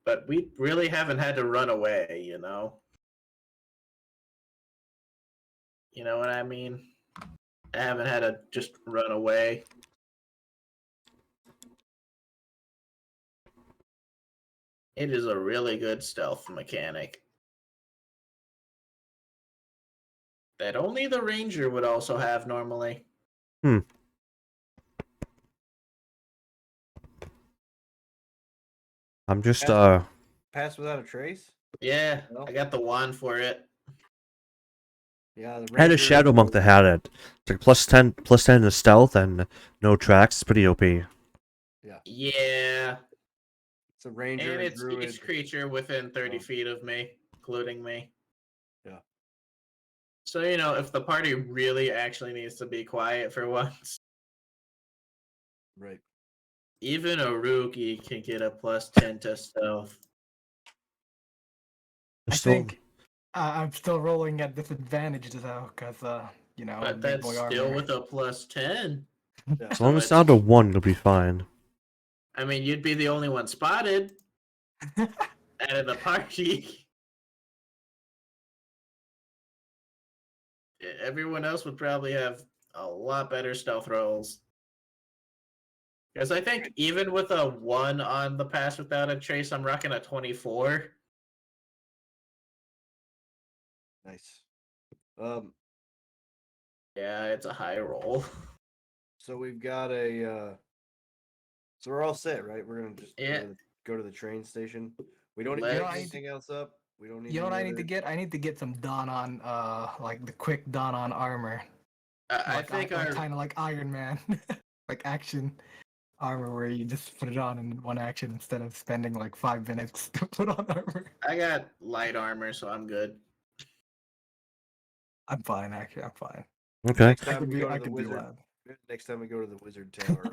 But we really haven't had to run away, you know? You know what I mean? I haven't had to just run away. It is a really good stealth mechanic. That only the ranger would also have normally. I'm just, Pass Without a Trace? Yeah, No. I got the wand for it. Yeah, the I had a Ranger Shadow is Monk that had it. It's like +10 to stealth and no tracks. It's pretty OP. Yeah. It's a Ranger And and it's Druid. each creature within 30 feet of me, including me. Yeah. So, you know, if the party really actually needs to be quiet for once, Right. even a rookie can get a +10 to stealth. I Still, think I'm still rolling at disadvantage though, because you know, But big that's boy still armor. with a +10. Yeah. as long as it's down to 1, you'll be fine. I mean, you'd be the only one spotted out of the party. Everyone else would probably have a lot better stealth rolls. Because I think even with a 1 on the Pass Without a Trace, I'm rocking a 24. Nice. Yeah, it's a high roll. So we've got a. So we're all set, right? We're gonna just Yeah. go to the train station. We don't need Let's- to You know, pick I- anything else up. We don't need. You know what I any need to other- get? I need to get some Dawn on, like the quick Dawn on armor. I think our kind of like Iron Man, like action armor where you just put it on in one action instead of spending like 5 minutes to put on armor. I got light armor, so I'm good. I'm fine, actually. I'm fine. Okay. Next I time could we be. go to I the could be wizard. loud. Next time we go to the wizard tower,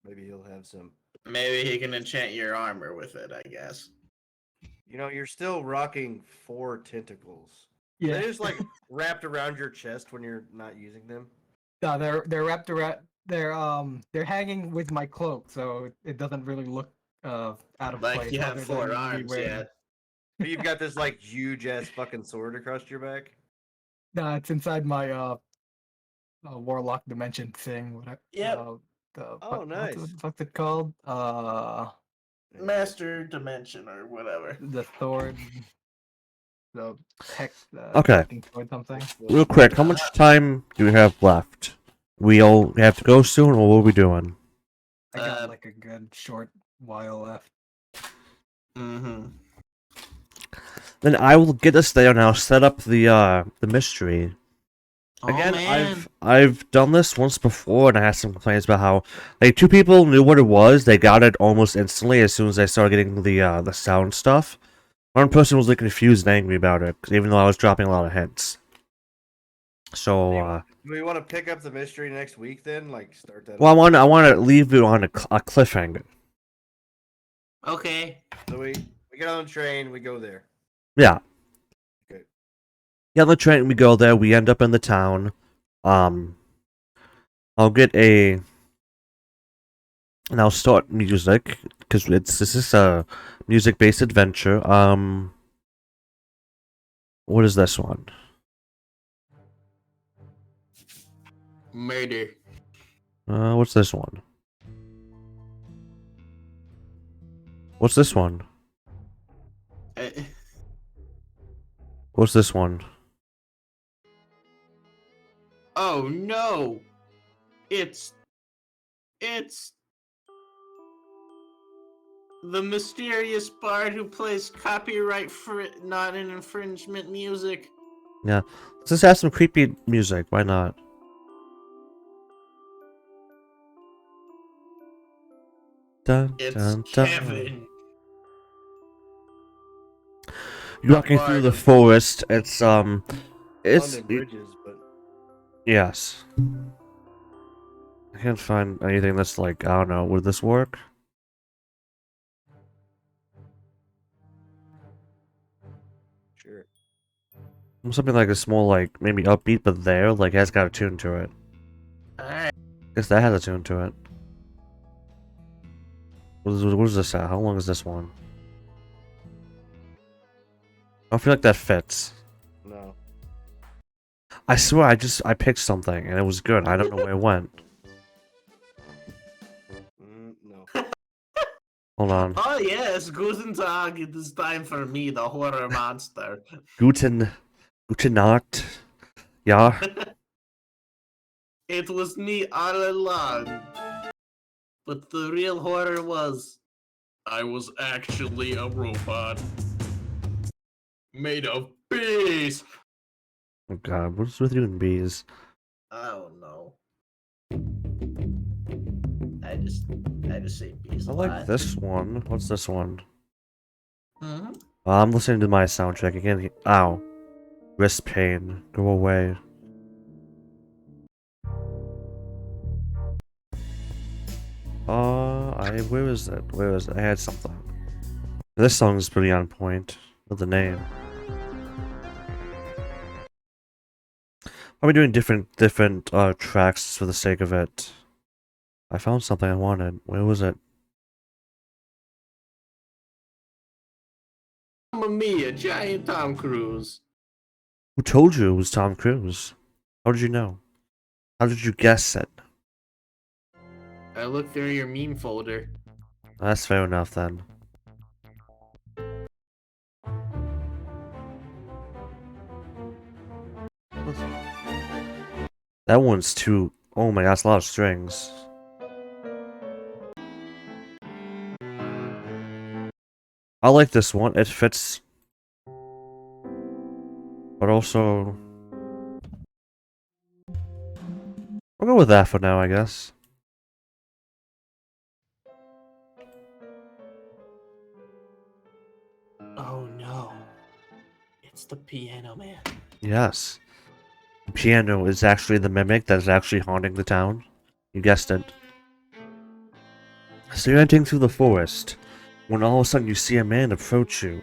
maybe he'll have some. Maybe he can enchant your armor with it, I guess. You know, you're still rocking 4 tentacles. Yeah. They're just like wrapped around your chest when you're not using them. No, they're wrapped around. They're hanging with my cloak, so it doesn't really look out of Like place. you have other 4 than me arms, wearing- yeah. You've got this like huge ass fucking sword across your back. Nah, it's inside my warlock dimension thing. Whatever. Yep. Oh, nice. What the fuck's it called? Master Dimension or whatever. The sword. The hex. Okay. Hexing sword something. Real quick, how much time do we have left? We all have to go soon, or what are we doing? I got Uh, like a good short while left. Mm-hmm. Then I will get us there and I'll set up the mystery. Again, oh, man. I've done this once before, and I had some complaints about how like 2 people knew what it was. They got it almost instantly as soon as they started getting the sound stuff. One person was like confused and angry about it, 'cause even though I was dropping a lot of hints. So, Do we want to pick up the mystery next week then? Like start that. well, I want to leave you on a cliffhanger. Okay. So we get on the train, we go there. Yeah. Okay. Yeah, on the train we go there. We end up in the town. I'll get and I'll start music because this is a music-based adventure. What is this one? Murder. What's this one? What's this one? Uh, What's this one? oh no! It's the mysterious bard who plays copyright not an infringement music. Yeah, let's just have some creepy music. Why not? Dun, It's dun, dun. Kevin. You're walking through the forest. It's London it's bridges, but yes. I can't find anything that's like, I don't know. Would this work? sure. Something like a small, like maybe upbeat, but there, like it has got a tune to it. Alright. Guess that has a tune to it. What is this at? How long is this one? I don't feel like that fits. No. I swear, I picked something and it was good. I don't know where it went. No. Hold on. Oh yes, Guten Tag, it is time for me, the horror monster. Guten Nacht. Ja. It was me all along. But the real horror was I was actually a robot. Made of bees. Oh god, what's with you and bees? I don't know. I just say bees I a like lot. this one. What's this one? Hmm? I'm listening to my soundtrack again. Ow. Wrist pain. Go away. Where is it? Where is it? I had something. This song is pretty on point with the name. Are we doing different tracks for the sake of it? I found something I wanted. Where was it? Mamma mia, giant Tom Cruise. Who told you it was Tom Cruise? How did you know? How did you guess it? I looked through your meme folder. That's fair enough then. That one's too. Oh my god, that's a lot of strings. I like this one. It fits. But also. I'll go with that for now, I guess. Oh no. It's the piano man. Yes. The piano is actually the mimic that is actually haunting the town. You guessed it. So you're entering through the forest, when all of a sudden you see a man approach you.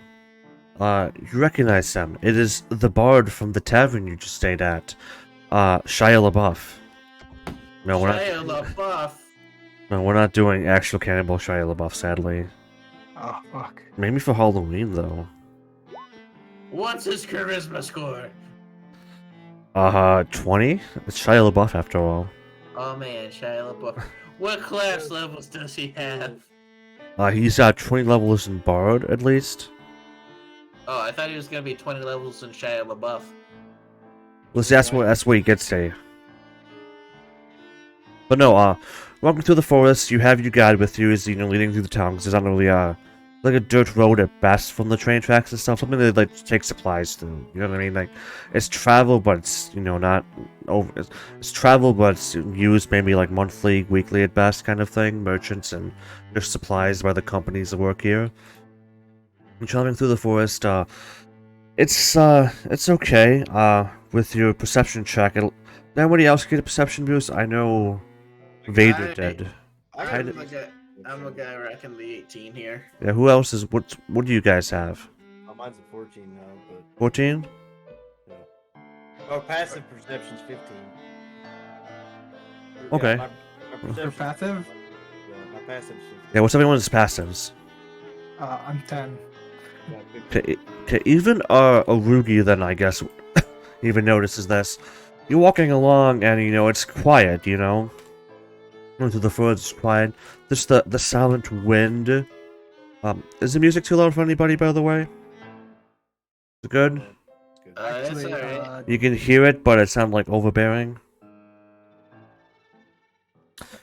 You recognize him. It is the bard from the tavern you just stayed at. Shia LaBeouf. No, Shia LaBeouf. we're not doing actual Cannibal Shia LaBeouf, sadly. Oh fuck. Maybe for Halloween though. What's his charisma score? 20? It's Shia LaBeouf after all. Oh man, Shia LaBeouf. What class levels does he have? He's got 20 levels in Bard at least. Oh, I thought he was gonna be 20 levels in Shia LaBeouf. Let's see, that's what he gets to. But no, walking through the forest, you have your guide with you as leading through the town, because there's not really like a dirt road at best from the train tracks and stuff. Something that like take supplies through. You know what I mean? Like it's travel, but it's not over. It's travel, but it's used maybe like monthly, weekly at best, kind of thing. Merchants and just supplies by the companies that work here. And traveling through the forest, it's okay. With your perception check, did anybody else get a perception boost? I know Vader did. I'm a guy rocking the 18 here. Yeah, who else is what do you guys have? Oh, mine's a 14 now, but 14? yeah. Oh, passive perception's 15. Okay. My For perception, passive, yeah, my passive's 15. Yeah, what's everyone's passives? I'm 10. Yeah, 15. Okay, even a Rugi then I guess even notices this. You're walking along and it's quiet, Going through the forest, it's quiet. Just the silent wind. Is the music too loud for anybody, by the way? Is it good? It's good. That's Actually, alright. You can hear it, but it sounds like overbearing.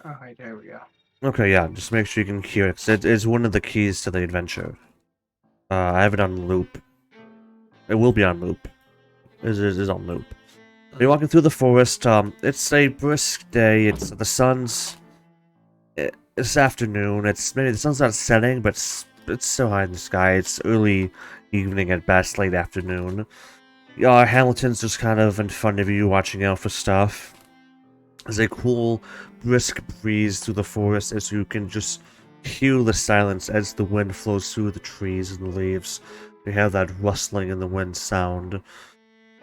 alright, there we go. Okay, yeah, just make sure you can hear it, 'cause it is one of the keys to the adventure. I have it on loop. It will be on loop. It is on loop. You're walking through the forest. It's a brisk day. It's the sun's. It's afternoon. It's maybe the sun's not setting, but it's still high in the sky. It's early evening at best, late afternoon. Hamilton's just kind of in front of you, watching out for stuff. There's a cool, brisk breeze through the forest as you can just hear the silence as the wind flows through the trees and the leaves. You have that rustling in the wind sound.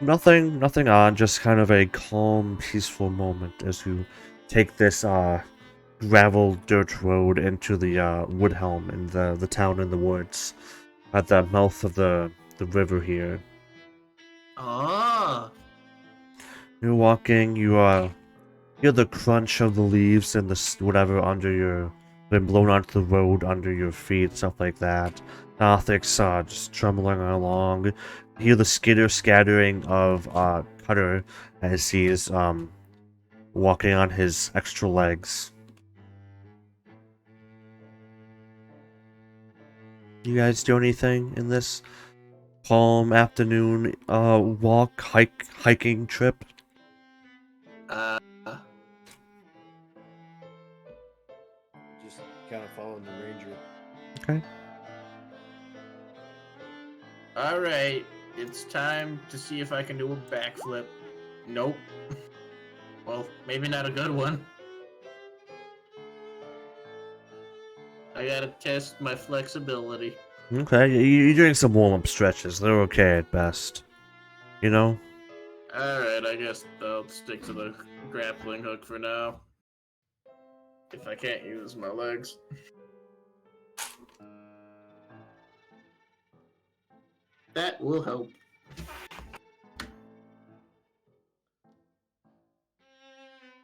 Nothing on, just kind of a calm, peaceful moment as you take this gravel dirt road into the Woodhelm in the town in the woods at the mouth of the river here. Ah. You're walking, you hear the crunch of the leaves and the whatever under your been blown onto the road under your feet, stuff like that. Nothing's just trembling along. You hear the scattering of Cutter as he's walking on his extra legs. You guys do anything in this calm afternoon hiking trip? Just kind of following the ranger. Okay. Alright, it's time to see if I can do a backflip. Nope. Well, maybe not a good one. I gotta test my flexibility. Okay, you're doing some warm-up stretches. They're okay at best. Alright, I guess I'll stick to the grappling hook for now. If I can't use my legs. That will help.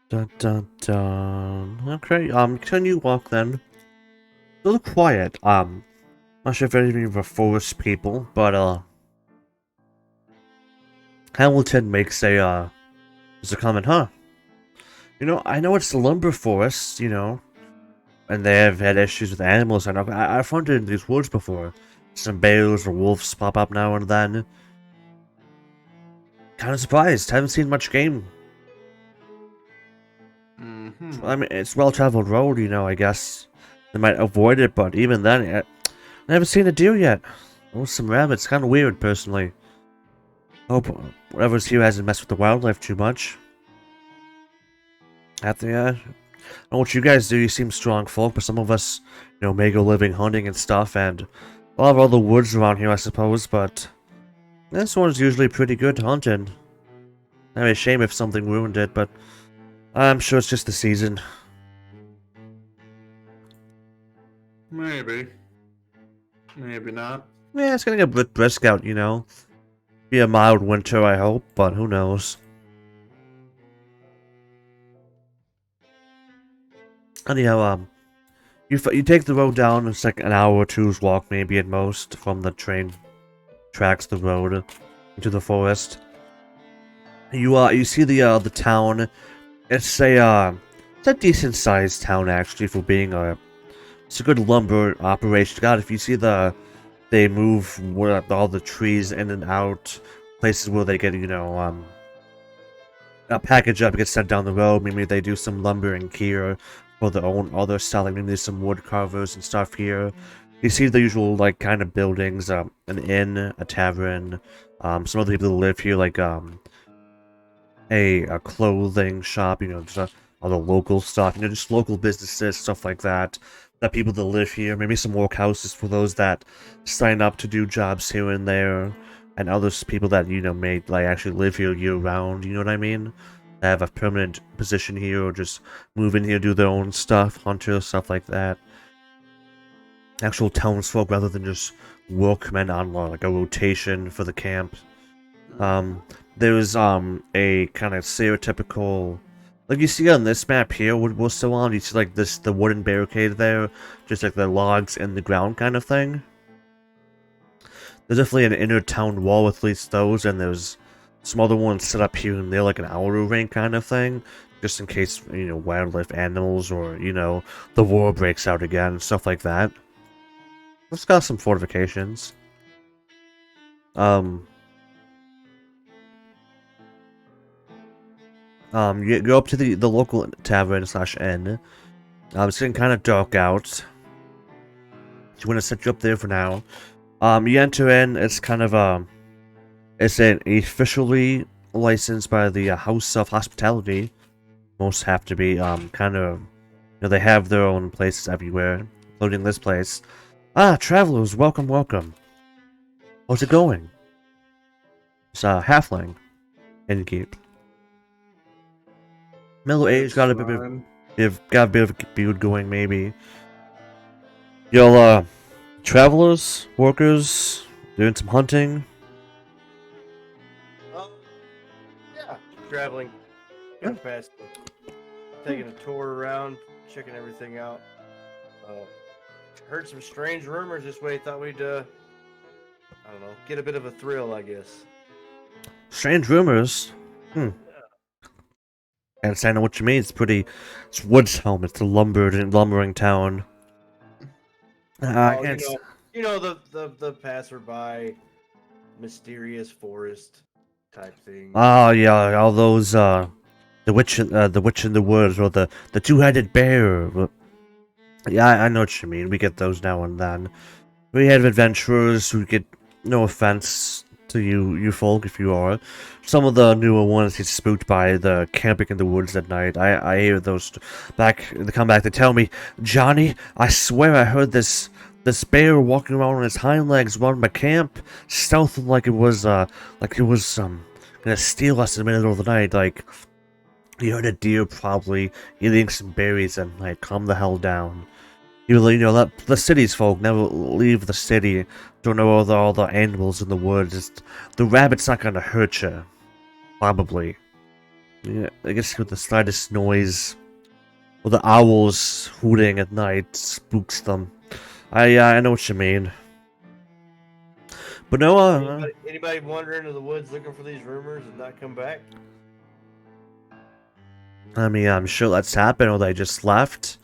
Dun dun dun. Okay, can you walk then? A little quiet. Not sure if any of the forest people, but Hamilton makes a comment, huh? I know it's the lumber forest, and they have had issues with animals. I've hunted in these woods before. Some bears or wolves pop up now and then. Kind of surprised. Haven't seen much game. Mm-hmm. I mean, it's well-traveled road, I guess. They might avoid it, but even then, I haven't seen a deer yet. Oh, some rabbits. Kind of weird, personally. Hope whatever's here hasn't messed with the wildlife too much. I don't know what you guys do. You seem strong folk, but some of us, may go living hunting and stuff, and a lot of other woods around here, I suppose, but this one's usually pretty good hunting. It'd be a shame if something ruined it, but I'm sure it's just the season. Maybe. Maybe not. Yeah, it's gonna get a bit brisk out, you know. Be a mild winter, I hope, but who knows. Anyhow, you take the road down. It's like an hour or two's walk, maybe at most, from the train tracks, the road into the forest. You see the town. It's a decent sized town actually for being it's a good lumber operation. God, if you see they move all the trees in and out, places where they get a package up, gets sent down the road. Maybe they do some lumbering here for their own other selling. Maybe there's some wood carvers and stuff here. You see the usual like kind of buildings, an inn, a tavern, some other people that live here, like a clothing shop, just all the local stuff, just local businesses, stuff like that. That people that live here, maybe some workhouses for those that sign up to do jobs here and there, and other people that may like actually live here year round. You know what I mean? They have a permanent position here, or just move in here, do their own stuff, hunters, stuff like that. Actual townsfolk rather than just workmen on like a rotation for the camp. There's a kind of stereotypical, like you see on this map here, we're still on. You see like the wooden barricade there, just like the logs in the ground kind of thing. There's definitely an inner town wall with at least those, and there's some other ones set up here and there, like an outer ring kind of thing, just in case wildlife, animals, or the war breaks out again, stuff like that. It's got some fortifications. You go up to the local tavern / inn. It's getting kind of dark out. So I'm gonna set you up there for now. You enter in. It's kind of it's an officially licensed by the House of Hospitality. Most have to be kind of. They have their own places everywhere, including this place. Ah, travelers, welcome, welcome. How's it going? It's a halfling. Innkeep. Middle age, got a bit of a beard going, maybe. Y'all, travelers, workers, doing some hunting. Yeah, traveling. Got past, taking a tour around, checking everything out. Heard some strange rumors this way. Thought we'd, I don't know, get a bit of a thrill, I guess. Strange rumors? I understand what you mean. It's Woodshelm. It's a lumbering town. The passerby, mysterious forest type thing. Oh yeah, all those the witch in the woods, or the two-headed bear. Yeah, I know what you mean. We get those now and then. We have adventurers who get, no offense to you folk if you are. Some of the newer ones get spooked by the camping in the woods at night. I hear those they come back to tell me, Johnny, I swear I heard this bear walking around on his hind legs around my camp, stealth like it was gonna steal us in the middle of the night. Like, you heard a deer probably eating some berries at night. Calm the hell down. That the city's folk never leave the city. Don't know all the animals in the woods. The rabbit's not gonna hurt you. Probably. Yeah, I guess with the slightest noise, or the owls hooting at night spooks them. I know what you mean. But no, anybody wander into the woods looking for these rumors and not come back? I mean, I'm sure that's happened, or they just left.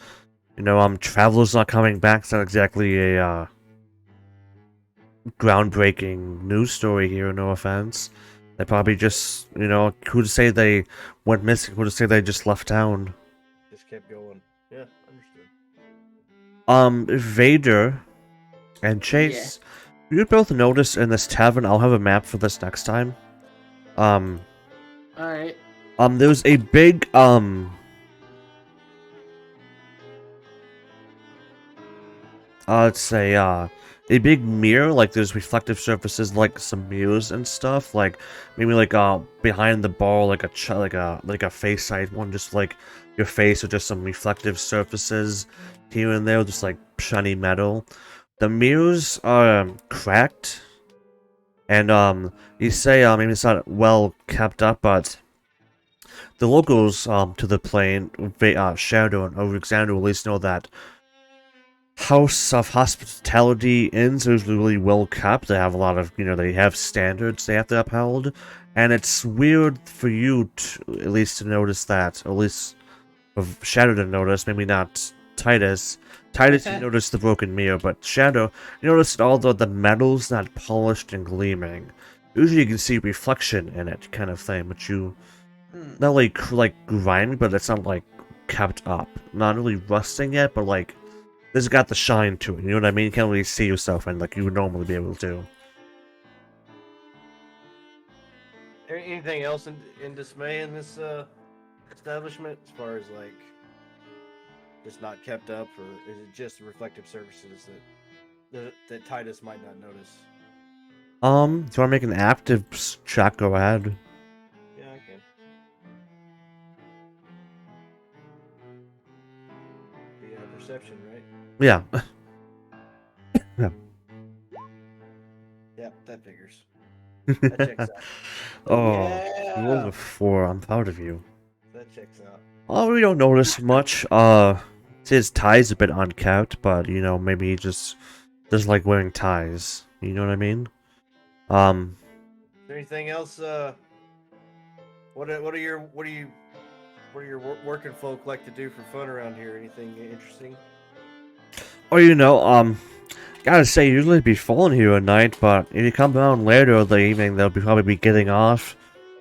Travelers not coming back. It's not exactly a groundbreaking news story here, no offense. They probably just, who to say they went missing, who to say they just left town. Just kept going. Yeah, understood. Vader and Chase, you both notice in this tavern, I'll have a map for this next time. Alright. There's a big, let's say, a big mirror, like there's reflective surfaces, like some mirrors and stuff, like maybe like behind the bar, like a face side one, just like your face, or just some reflective surfaces here and there, just like shiny metal. the mirrors are cracked, and you say maybe it's not well kept up, but the locals to the plane, Shadow and Alexander, at least know that House of Hospitality inns are usually really well kept. They have a lot of, they have standards they have to uphold, and it's weird for you to, at least to notice that, or at least of Shadow to notice, maybe not Titus. Titus, you notice the broken mirror, but Shadow, you notice that although the metal's not polished and gleaming, usually you can see reflection in it, kind of thing, but you, not like grimy, but it's not like kept up. Not really rusting yet, but like, this got the shine to it, you know what I mean? You can't really see yourself in like you would normally be able to. Anything else in dismay in this establishment as far as like just not kept up, or is it just reflective surfaces that Titus might not notice? Do you want to make an active check? Go ahead. Yeah, I can. The perception, right? Yeah. Yeah. Yep, that figures. That checks out. Oh, you rolled Yeah. a 4. I'm proud of you. That checks out. Oh, we don't notice much. His tie's a bit unkept, but maybe he just doesn't like wearing ties. You know what I mean? Is there anything else? What are your working folk like to do for fun around here? Anything interesting? Oh, gotta say, usually it'd be falling here at night, but if you come down later in the evening, they'll probably be getting off.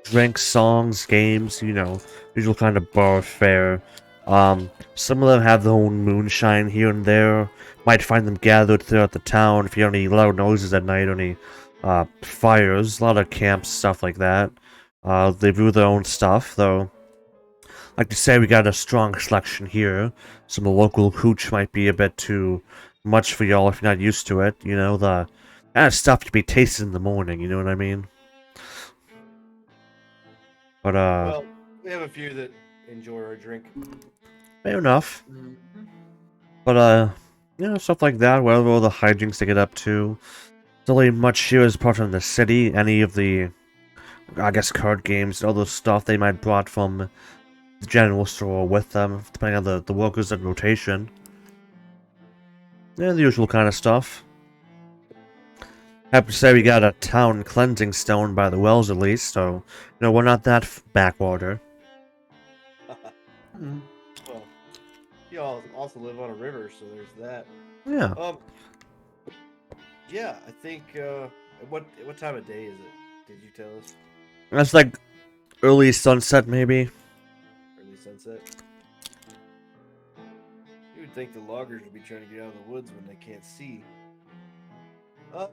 Drinks, songs, games, usual kind of bar fare. Some of them have their own moonshine here and there. Might find them gathered throughout the town if you hear any loud noises at night or any fires. A lot of camps, stuff like that. They brew their own stuff, though. Like to say, we got a strong selection here. Some of the local hooch might be a bit too much for y'all if you're not used to it. The kind of stuff to be tasted in the morning, you know what I mean? But, Well, we have a few that enjoy our drink. fair enough. Mhm. But, stuff like that, whatever all the hijinks they get up to. It's only much here as part of the city. Any of the, I guess, card games, all the stuff they might brought from the general store with them, depending on the workers in rotation. Yeah, the usual kind of stuff. Have to say we got a town cleansing stone by the wells at least, so, we're not that backwater. Mhm. Well, you all also live on a river, so there's that. Yeah. Yeah, I think. What time of day is it? Did you tell us? That's like early sunset, maybe. Early sunset. You would think the loggers would be trying to get out of the woods when they can't see. What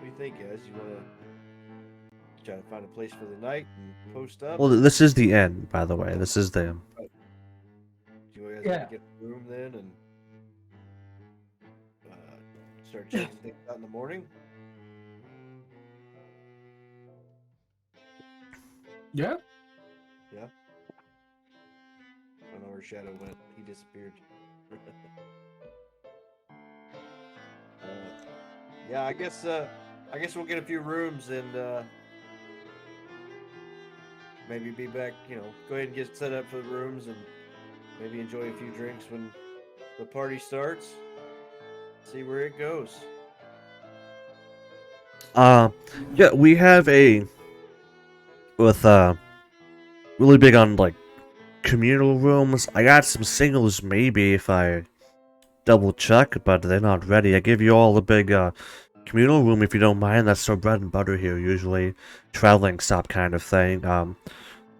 do you think, guys? You want to try to find a place for the night and post up? Well, this is the end, by the way. This is the... Do you guys Yeah. want to get the room then and start checking things out in the morning? Yeah. Yeah. I don't know where Shadow went. He disappeared. Yeah, I guess we'll get a few rooms and maybe be back. Go ahead and get set up for the rooms and maybe enjoy a few drinks when the party starts. See where it goes. Yeah, we have with really big on like communal rooms. I got some singles maybe if I double check, but they're not ready. I give you all a big communal room if you don't mind. That's our bread and butter here usually. Traveling stop kind of thing.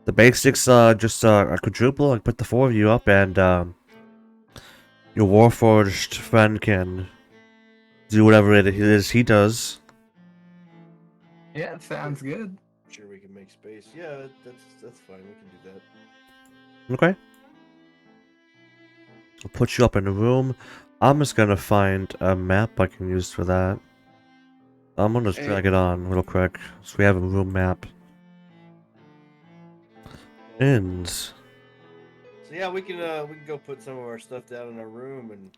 The basics just a quadruple. I put the 4 of you up, and your Warforged friend can do whatever it is he does. Yeah, sounds good. I'm sure we can make space. Yeah, that's fine. We can do that. Okay. I'll put you up in a room. I'm just gonna find a map I can use for that. I'm gonna just drag it on real quick, so we have a room map. Ends. So yeah, we can go put some of our stuff down in our room and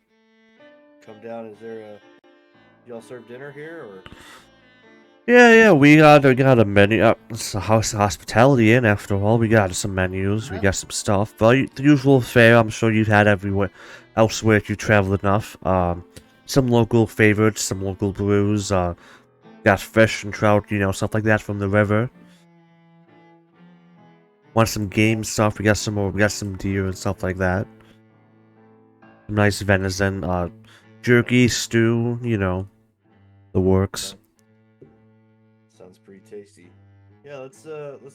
come down. Is there a y'all serve dinner here or? Yeah, we got a menu. It's a house of hospitality inn, after all. We got some menus, we got some stuff. But the usual fare, I'm sure you've had everywhere, elsewhere if you traveled enough. Some local favorites, some local brews. Got fish and trout, stuff like that from the river. Want some game stuff? We got some more. We got some deer and stuff like that. Some nice venison, jerky, stew. The works. Sounds pretty tasty. Yeah, let's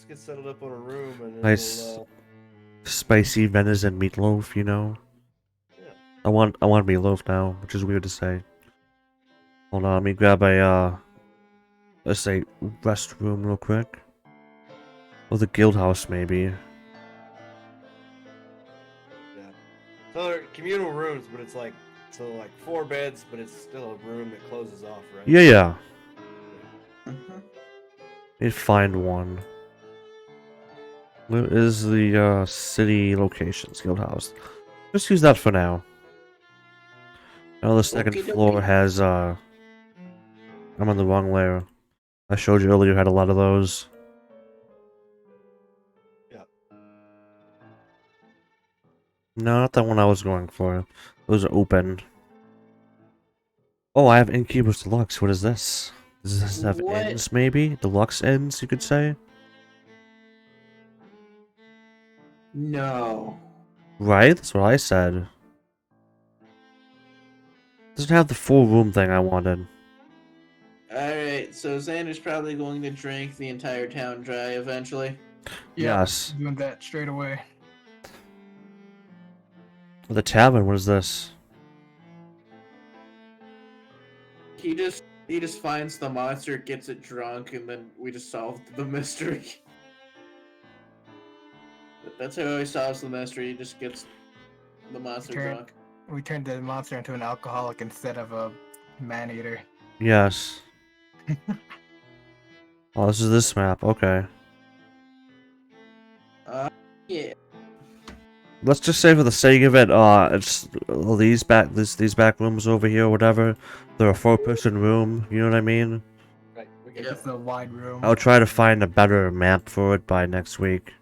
get settled up on a room and then Nice we'll spicy venison meatloaf. yeah. I want meatloaf now, which is weird to say. Hold on, let me grab a let's say restroom real quick. Or the guild house maybe. Yeah. So they're communal rooms, but it's like 4 beds, but it's still a room that closes off, right? Yeah. Mhm. Need to find one. Where is the city locations guild house? Just use that for now. Now the second Okie floor dokie. has I'm on the wrong layer. I showed you earlier had a lot of those. Yeah. No, not that one I was going for. Those are open. Oh, I have Innkeeper's Deluxe. What is this? Does this have What? inns, maybe? Deluxe inns, you could say? No. Right? That's what I said. Doesn't have the full room thing I wanted. Alright, so Xander's probably going to drink the entire town dry eventually. Yeah, Yes. doing that straight away. The tavern, what is this? He just finds the monster, gets it drunk, and then we just solved the mystery. That's how he solves the mystery. He just gets the monster drunk. We turned the monster into an alcoholic instead of a man-eater. Yes. Oh, this is this map. Okay. Yeah. Let's just say for the sake of it, it's these back rooms over here or whatever. They're a 4-person room, you know what I mean? Right. We get Yep. It's a wide room. I'll try to find a better map for it by next week.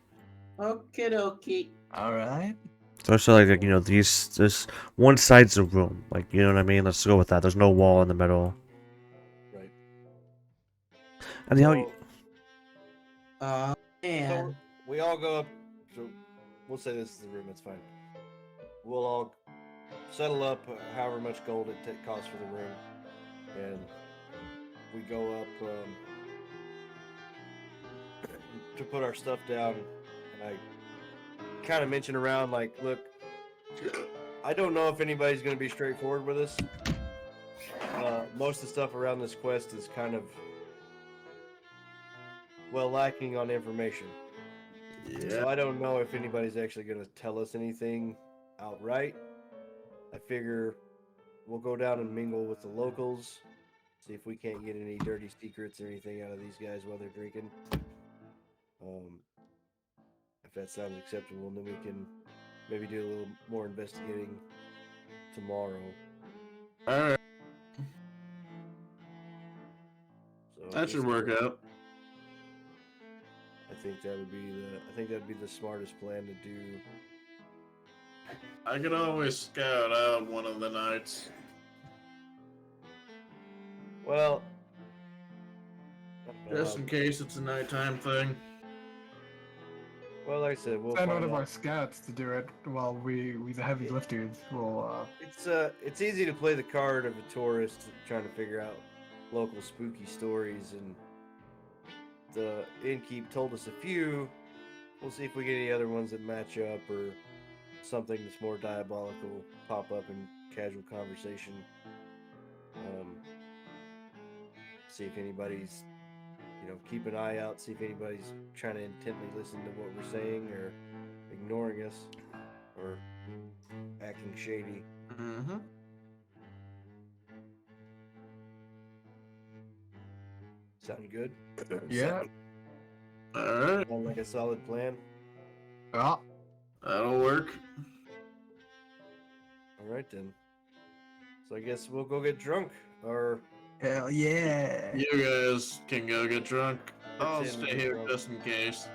Okie dokie. Alright. Especially like this one side's a room, like you know what I mean. Let's go with that. There's no wall in the middle. right. And So, Man. so we all go up. So we'll say this is the room. It's fine. We'll all settle up however much gold it costs for the room, and we go up to put our stuff down. And I kind of mention around like, look, I don't know if anybody's going to be straightforward with us. Most of the stuff around this quest is kind of lacking on information. Yeah. So I don't know if anybody's actually going to tell us anything outright. I figure we'll go down and mingle with the locals, see if we can't get any dirty secrets or anything out of these guys while they're drinking. If that sounds acceptable, then we can maybe do a little more investigating tomorrow. Alright. So That should work out. I think that'd be the smartest plan to do. I could always scout out one of the nights. Well, Just in case it's a nighttime thing. well, like I said, we'll Send find one of out. our scouts to do it while we the heavy lifters will It's easy to play the card of a tourist trying to figure out local spooky stories, and the innkeep told us a few. We'll see if we get any other ones that match up or something that's more diabolical pop up in casual conversation. See if anybody's, keep an eye out, see if anybody's trying to intently listen to what we're saying or ignoring us or acting shady. Mm-hmm. Sound good? yeah. Alright. Sound like a solid plan? That'll work. All right then. So I guess we'll go get drunk, or Hell yeah. You guys can go get drunk. I'll Pretend to stay get here drunk. just in case.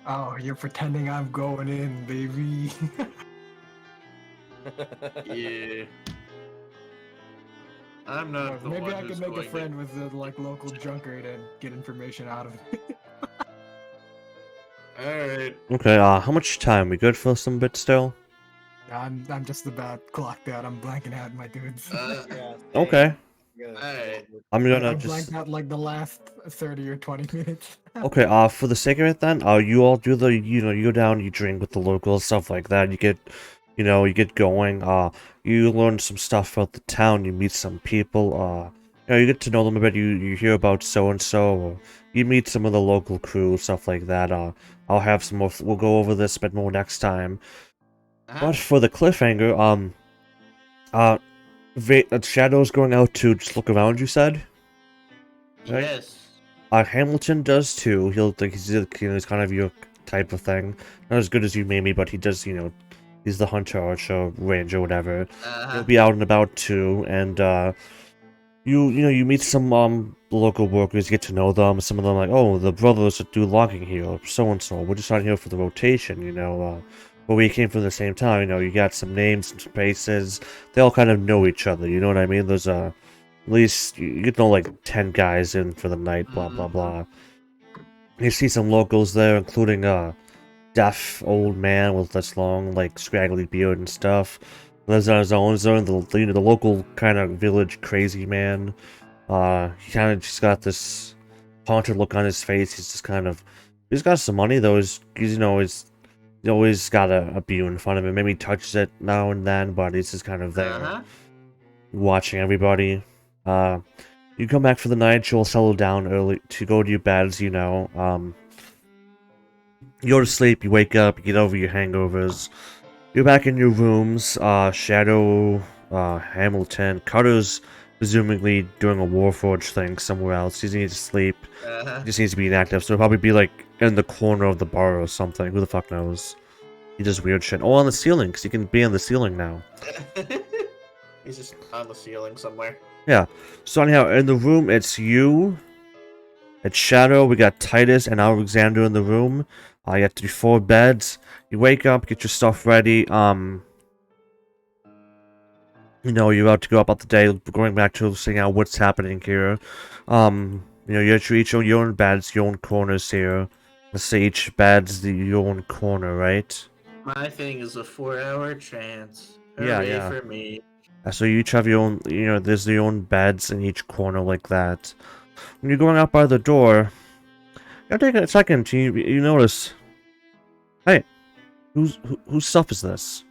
Oh, you're pretending I'm going in, baby. Yeah. I'm not the Maybe one I who's could make a going to- friend with the like local junker to get information out of it. Alright. Okay, how much time? We good for some bit still? I'm just about clocked out. I'm blanking out, my dudes. yeah. Okay. Alright. I'm I gonna blanked just... out like the last 30 or 20 minutes. Okay, for the sake of it then, you all do the, you know, you go down, you drink with the locals, stuff like that, you get, you know, you get going, you learn some stuff about the town, you meet some people, you know, you get to know them a bit, you hear about so-and-so, or you meet some of the local crew, stuff like that, I'll have some more, we'll go over this a bit more next time. But for the cliffhanger, Shadow's going out to just look around, you said? Right? Yes. Hamilton does too. He'll think he's, you know, he's kind of your type of thing. Not as good as you, maybe, but he does, you know, he's the hunter, archer, ranger, whatever. He'll be out and about too, and you know, you meet some local workers, you get to know them. Some of them like, oh, the brothers that do logging here, or so and so. We're just not here for the rotation, you know. But we came from the same town, you know. You got some names, some faces. They all kind of know each other. You know what I mean? There's at least you get to know like 10 guys in for the night. Blah blah blah. You see some locals there, including a deaf old man with this long, like scraggly beard and stuff. Lives on his own. You know, the local kind of village crazy man. He kind of just got this haunted look on his face. He's just kind of, he's got some money though. He's you know, he's always got a beer in front of him. Maybe he touches it now and then, but he's just kind of there, watching everybody. You come back for the night. You'll settle down early to go to your beds. You know, you go to sleep. You wake up. You get over your hangovers. You're back in your rooms. Shadow, Hamilton, Cutter's presumably doing a Warforge thing somewhere else. He needs to sleep. He just needs to be inactive, so he'll probably be like in the corner of the bar or something. Who the fuck knows? He does weird shit. Oh, on the ceiling, because he can be on the ceiling now. He's just on the ceiling somewhere. Yeah. So anyhow, in the room, it's you. It's Shadow. We got Titus and Alexander in the room. You have to do 4 beds. You wake up, get your stuff ready. You know, you're about to go about the day, going back to seeing out what's happening here. You know, you have to each own your own beds, your own corners here. Let's say each bed's your own corner, right? My thing is a 4-hour trance. Yeah, Hooray yeah. for me. So you each have your own, you know, there's your own beds in each corner like that. When you're going out by the door, you take a second, you notice, hey, whose stuff is this?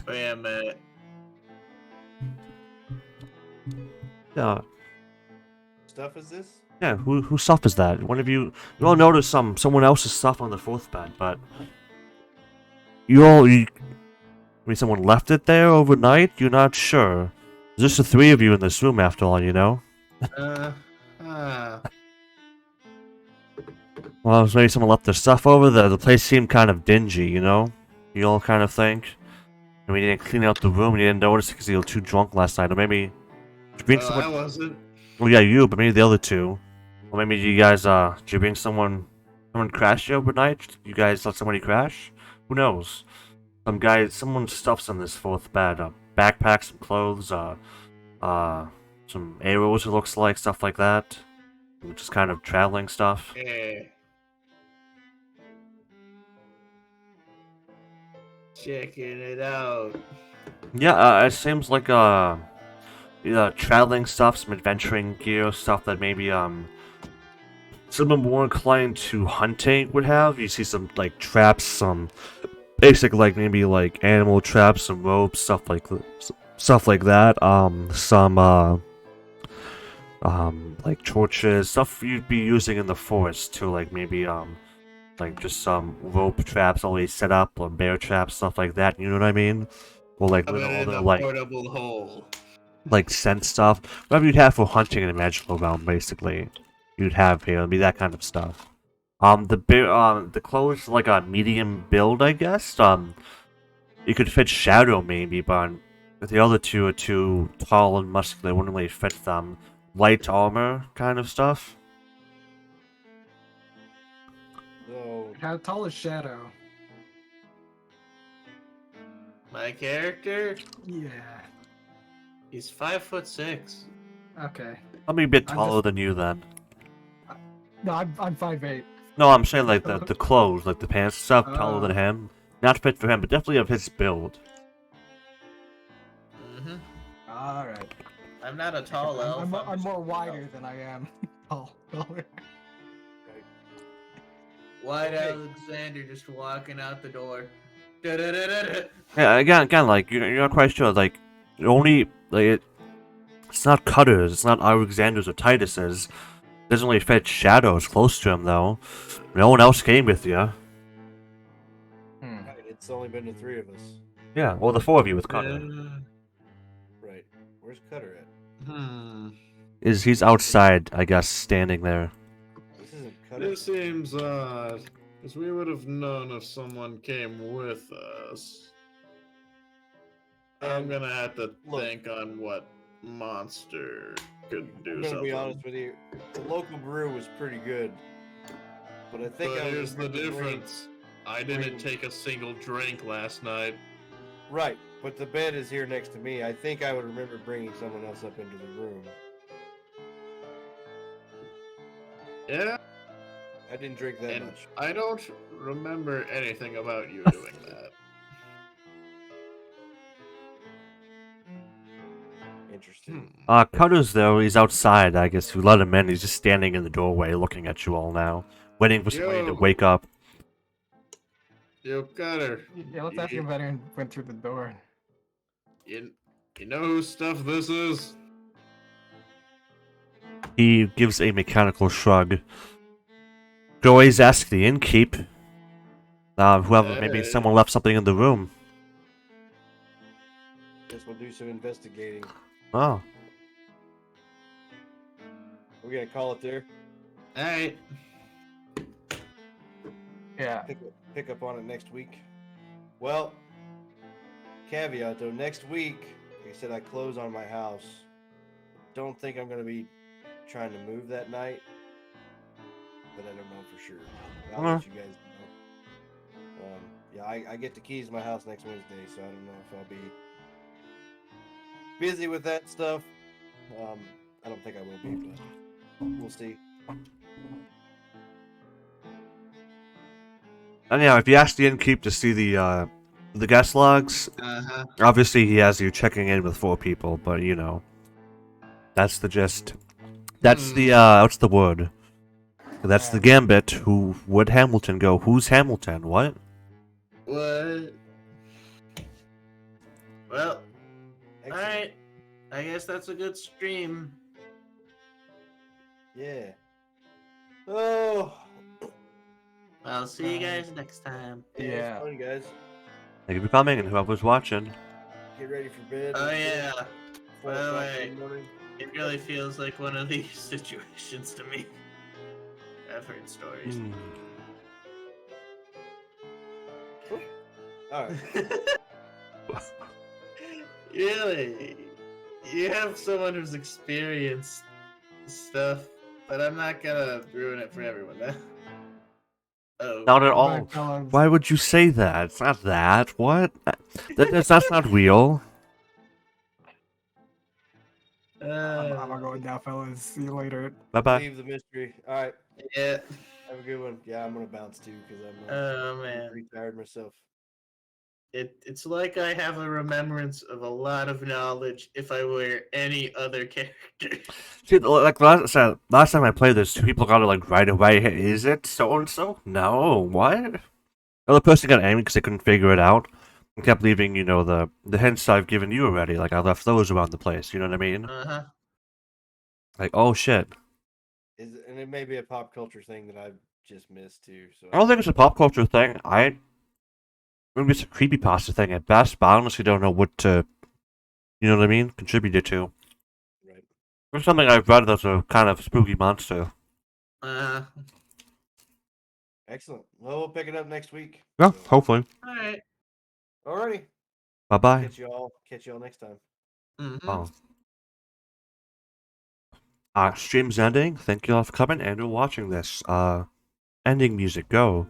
Wait a minute. Yeah, Stuff is this? yeah, whose stuff is that? One of you all notice someone else's stuff on the 4th bed, but I mean, someone left it there overnight? You're not sure. There's just the 3 of you in this room after all, you know? Well, maybe someone left their stuff over there. The place seemed kind of dingy, you know? You all kind of think. And we didn't clean out the room, and you didn't notice it because you were too drunk last night. Or maybe... Did you bring someone... I wasn't. Well, yeah, you, but maybe the other 2. Or maybe you guys, did you bring someone... Someone crashed you overnight? You guys let somebody crash? Who knows? Someone stuffs on this 4th bed. Backpack, some clothes, some arrows, it looks like, stuff like that. Just kind of traveling stuff. Yeah. Checking it out. Yeah, it seems like, traveling stuff, some adventuring gear, stuff that maybe, someone more inclined to hunting would have. You see some, like, traps, some basic, like, maybe, like, animal traps, some ropes, stuff like that. Like, torches, stuff you'd be using in the forest to, like, maybe, like, just some rope traps always set up, or bear traps, stuff like that, you know what I mean? Or, like, I'm with all in the, a like, portable hole. like, scent stuff. Whatever you'd have for hunting in a magical realm, basically. You'd have here, it'd be that kind of stuff. The clothes like a medium build, I guess. You could fit Shadow maybe, but the other two are too tall and muscular. Wouldn't really fit them. Light armor kind of stuff. So How tall is Shadow? My character, Yeah. he's 5'6". Okay. I'm a bit I'm taller just- than you then. No, I'm 5'8". No, I'm saying like the clothes, like the pants and stuff, taller than Oh. him. Not fit for him, but definitely of his build. Mm-hmm. All right. I'm not a tall elf. I'm just more a wider elf. than I am taller. White Okay. Alexander just walking out the door. Da-da-da-da-da. Yeah, again, like you're not quite sure. Like only like it's not Cutters, it's not Alexander's or Titus's. Doesn't really fit Shadows close to him though. No one else came with you. right, it's only been the three of us. Yeah, well the four of you with Cutter. Right. Where's Cutter at? He's outside, I guess, standing there. This isn't Cutter. This seems odd, because we would have known if someone came with us. I'm gonna have to Look. think on what monster could do I'm gonna something. be honest with you. The local brew was pretty good, but I think But I here's the remember bringing- difference. I didn't take a single drink last night. Right, but the bed is here next to me. I think I would remember bringing someone else up into the room. Yeah, I didn't drink that and much. I don't remember anything about you doing that. Interesting. Cutter's though, he's outside, I guess. You let him in, he's just standing in the doorway looking at you all now. Waiting for somebody to Yo. wake up. Yo, Cutter, Yeah, let's ask him if anyone went through the door. you know whose stuff this is? He gives a mechanical shrug. Could always ask the innkeep. Whoever, maybe Hey. someone left something in the room. Guess we'll do some investigating. Oh. We're gonna call it there. Alright. Yeah. Pick up on it next week. Well, caveat though, next week, like I said, I close on my house. Don't think I'm gonna be trying to move that night, but I don't know for sure. I'll let you guys know. Yeah, I get the keys to my house next Wednesday, so I don't know if I'll be busy with that stuff. I don't think I will be, but we'll see. And yeah, if you ask the innkeep to see the guest logs, Uh-huh. obviously he has you checking in with 4 people, but you know. That's the gist. That's the what's the word? That's the gambit. Who would Hamilton go? Who's Hamilton? What? What? Well, Excellent. alright. I guess that's a good stream. Yeah. Oh. I'll see you guys next time. Yeah. It's fun, guys. Thank you for coming, and whoever's watching. Get ready for bed. Oh It's yeah. 4 By the o'clock way, in the morning. it really feels like one of these situations to me. I've heard stories. Hmm. All right. Really? You have someone who's experienced stuff, but I'm not gonna ruin it for everyone now. Oh. Not at Bye, all. fellas. Why would you say that? It's not that. What? That's not real. I'm going now, fellas. See you later. Bye bye. Leave the mystery. All right. Yeah. Have a good one. Yeah, I'm gonna bounce too because I'm Oh I'm man. pretty tired myself. It's like I have a remembrance of a lot of knowledge if I were any other character. See, like last time I played this, 2 people got it like right away. Hey, is it so and so? No, what? The other person got angry because they couldn't figure it out. And kept leaving, you know, the hints I've given you already. Like I left those around the place. You know what I mean? Uh-huh. Like, oh shit. And it may be a pop culture thing that I've just missed too. So I don't think it's a pop culture thing. Maybe it's a creepypasta thing at best, but I honestly don't know what to, you know what I mean, contribute it to. right. It's something I've read that's a kind of spooky monster. Uh-huh. Excellent. Well, we'll pick it up next week. Yeah, So, hopefully. All right. alrighty. Bye bye. Catch you all next time. Mm-hmm. Wow. Stream's ending. Thank you all for coming and watching this. Ending music, go.